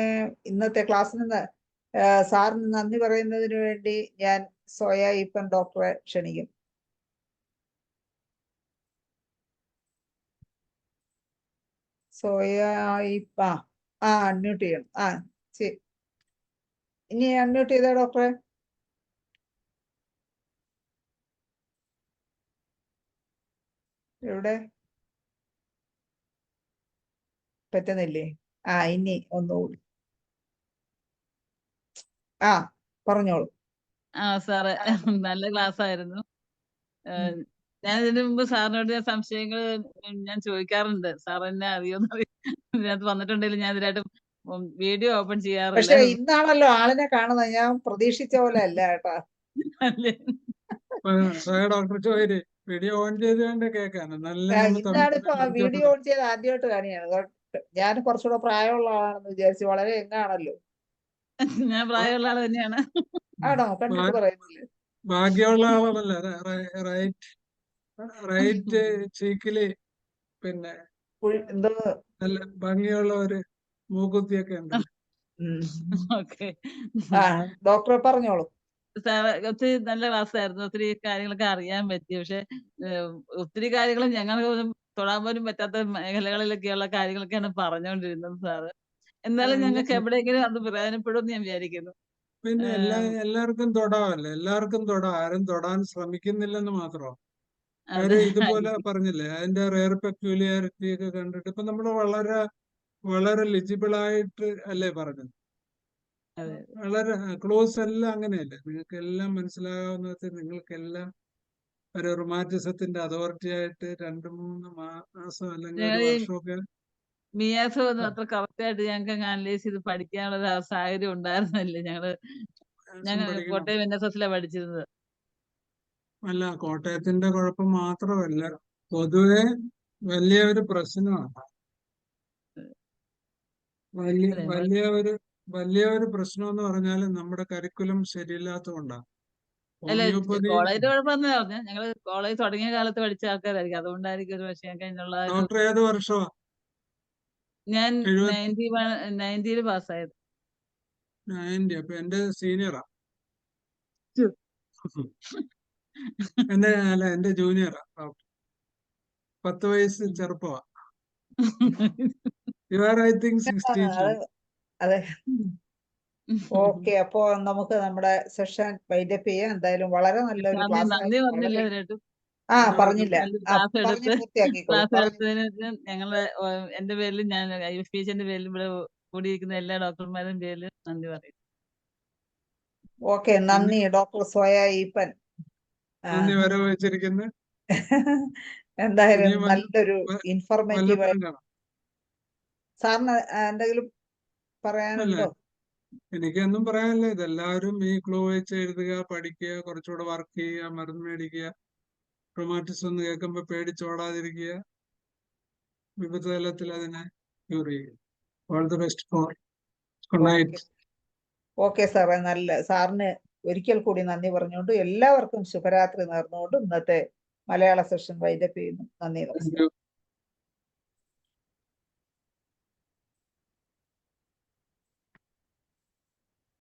ഇന്നത്തെ ക്ലാസ്സിന് സാറിന് നന്ദി പറയുന്നതിന് വേണ്ടി ഞാൻ സോയ ഈപ്പൻ ഡോക്ടറെ ക്ഷണിക്കും. സോയ ഈപ്പ അൺമ്യൂട്ട് ചെയ്യണം. ശരി, ഇനി അൺമ്യൂട്ട് ചെയ്ത ഡോക്ടറെ. എവിടെ? പറ്റുന്നില്ലേ? ഇനി ഒന്നുകൂടി. പറഞ്ഞോളൂ. സാറ് നല്ല ക്ലാസ് ആയിരുന്നു. ഞാൻ ഇതിനു മുമ്പ് സാറിനോട് സംശയങ്ങൾ ഞാൻ ചോദിക്കാറുണ്ട്. സാർ എന്നെ അറിയുമെന്ന് ഇതിനകത്ത് വന്നിട്ടുണ്ടെങ്കിലും ഞാൻ ഇതിനായിട്ട് വീഡിയോ ഓപ്പൺ ചെയ്യാറില്ല. പക്ഷെ ഇന്നാണല്ലോ ആളിനെ കാണുന്നത്. ഞാൻ പ്രതീക്ഷിച്ച പോലെ അല്ല കേട്ടാ. ഡോക്ടർ ചോദിച്ചു വീഡിയോ ഓൺ ചെയ്ത് കൊണ്ട് കേൾക്കാൻ. ഇന്നാണിപ്പോ വീഡിയോ ഓൺ ചെയ്ത് ആദ്യമായിട്ട് കാണിയാണ്. ഞാൻ കുറച്ചുകൂടെ പ്രായമുള്ള ആളാണെന്ന് വിചാരിച്ചു. വളരെ എങ്ങാണല്ലോ. ഞാൻ പ്രായമുള്ള ആള് തന്നെയാണ്. ആണോ? കണ്ടിട്ട് പറയുന്നില്ലേ? ഭാഗ്യമുള്ള ആളാണല്ലേ? റൈറ്റ് ചീക്കില് പിന്നെ എന്തോ നല്ല ഭംഗിയുള്ള ഒരു മൂക്കുത്തിയൊക്കെ ഉണ്ട്. ഡോക്ടറെ പറഞ്ഞോളൂ. സാറ് ഒത്തിരി നല്ല ക്ലാസ് ആയിരുന്നു. ഒത്തിരി കാര്യങ്ങളൊക്കെ അറിയാൻ പറ്റി. പക്ഷെ ഒത്തിരി കാര്യങ്ങൾ ഞങ്ങൾക്ക് തൊടാൻ പോലും പറ്റാത്ത മേഖലകളിലൊക്കെയുള്ള കാര്യങ്ങളൊക്കെയാണ് പറഞ്ഞുകൊണ്ടിരുന്നത് സാറ്. എന്നാലും ഞങ്ങൾക്ക് എവിടെയെങ്കിലും അത് പ്രയോജനപ്പെടുമെന്ന് ഞാൻ വിചാരിക്കുന്നു. പിന്നെ എല്ലാവർക്കും തൊടാമല്ലേ, എല്ലാവർക്കും തൊടാം, ആരും തൊടാൻ ശ്രമിക്കുന്നില്ലെന്ന് മാത്രം. അതെ കാര്യം ഇതുപോലെ പറഞ്ഞില്ലേ, അതിന്റെ റെയർ പെക്യൂലിയാരിറ്റി ഒക്കെ കണ്ടിട്ട് ഇപ്പൊ നമ്മൾ വളരെ വളരെ ലിജിബിൾ ആയിട്ട് അല്ലേ പറഞ്ഞത്, അതെ വളരെ ക്ലോസ് എല്ലാം അങ്ങനെയല്ലേ, നിങ്ങൾക്ക് എല്ലാം മനസ്സിലാകാവുന്ന വിധത്തിൽ നിങ്ങൾക്കെല്ലാം ഒരു റുമാറ്റിസത്തിന്റെ അതോറിറ്റി ആയിട്ട് 2-3 മാസം അല്ലെങ്കിൽ ഒരു ഞങ്ങൾ ഈ വർഷമൊക്കെ മിയാസ് ഒന്നും അത്ര കറക്റ്റ് ആയിട്ട് ഞങ്ങൾക്ക് അനലൈസ് ചെയ്ത് പഠിക്കാനുള്ള ഒരു സാഹചര്യം ഉണ്ടായിരുന്നില്ല. ഞങ്ങൾ പഠിക്കണം. കോട്ടയം NSS പഠിച്ചിരുന്നത്. അല്ല, കോട്ടയത്തിന്റെ കുഴപ്പം മാത്രമല്ല, പൊതുവെ വലിയ ഒരു പ്രശ്നമാണ്. വലിയ ഒരു പ്രശ്നം എന്ന് പറഞ്ഞാൽ നമ്മുടെ കരിക്കുലം ശരിയില്ലാത്തതുകൊണ്ടാണ്. അല്ല, ഹോമിയോപ്പതി കോളേജിന്റെ കുഴപ്പമെന്ന് പറഞ്ഞാൽ ഞങ്ങൾ കോളേജ് തുടങ്ങിയ കാലത്ത് പഠിച്ച ആൾക്കാരായിരിക്കും, അതുകൊണ്ടായിരിക്കും ഒരു പക്ഷേ ഞങ്ങൾക്ക് അതിനുള്ള ഡോക്ടർ ഏത് വർഷമാ? ഞാൻ 70 90 പാസ്സായത്. 90. അപ്പൊ എന്റെ സീനിയറാ. ഛു. എന്റെ ജൂനിയറാ. 10 വയസ്സ് ചെറുപ്പമാ. You are I think 62. അതെ. ഓക്കെ, അപ്പോ നമുക്ക് നമ്മുടെ സെഷൻ വൈൻഡപ്പ് ചെയ്യാം. എന്തായാലും വളരെ നല്ലൊരു ക്ലാസ്. നന്ദി പറഞ്ഞില്ല ഇതിനായിട്ട്. പറഞ്ഞില്ല. ക്ലാസ് പറഞ്ഞ് പൂർത്തിയാക്കിക്കോളൂ. എടുത്തതിന് ഞങ്ങളുടെ എന്റെ പേരിലും ഞാൻ IFPHന്റെ പേരിലും ഇവിടെ കൂടിയിരിക്കുന്ന എല്ലാ ഡോക്ടർമാരും പേരിലും നന്ദി പറയും. ഓക്കെ, നന്ദി ഡോക്ടർ സോയ ഈപ്പൻ. നന്ദി വരവ് വെച്ചിരിക്കുന്നു. എന്തായാലും നല്ലൊരു ഇൻഫോർമേറ്റീവ്. വല്ലപ്പോഴും കാണാം. സാറിന് എന്തെങ്കിലും പറയാനുണ്ടോ? എനിക്കൊന്നും പറയാനില്ല. ഇതെല്ലാവരും ഈ ക്ലൂ വെച്ച് എഴുതുക, പഠിക്കുക, കുറച്ചുകൂടെ വർക്ക് ചെയ്യുക, മരുന്ന് മേടിക്കുക, റൊമാറ്റിസം എന്ന് കേൾക്കുമ്പോൾ പേടിച്ചോടാതിരിക്കുക, വിവിധ തലത്തിൽ അതിനെ ക്യൂർ ചെയ്യുക. All the best for good night. Okay സാറേ, സാറിന് ഒരിക്കൽ കൂടി നന്ദി പറഞ്ഞുകൊണ്ട് എല്ലാവർക്കും ശുഭരാത്രി നേർന്നുകൊണ്ട് ഇന്നത്തെ മലയാള സെഷൻ വൈൻഡപ്പ് ചെയ്യുന്നു. നന്ദി, നമസ്കാരം.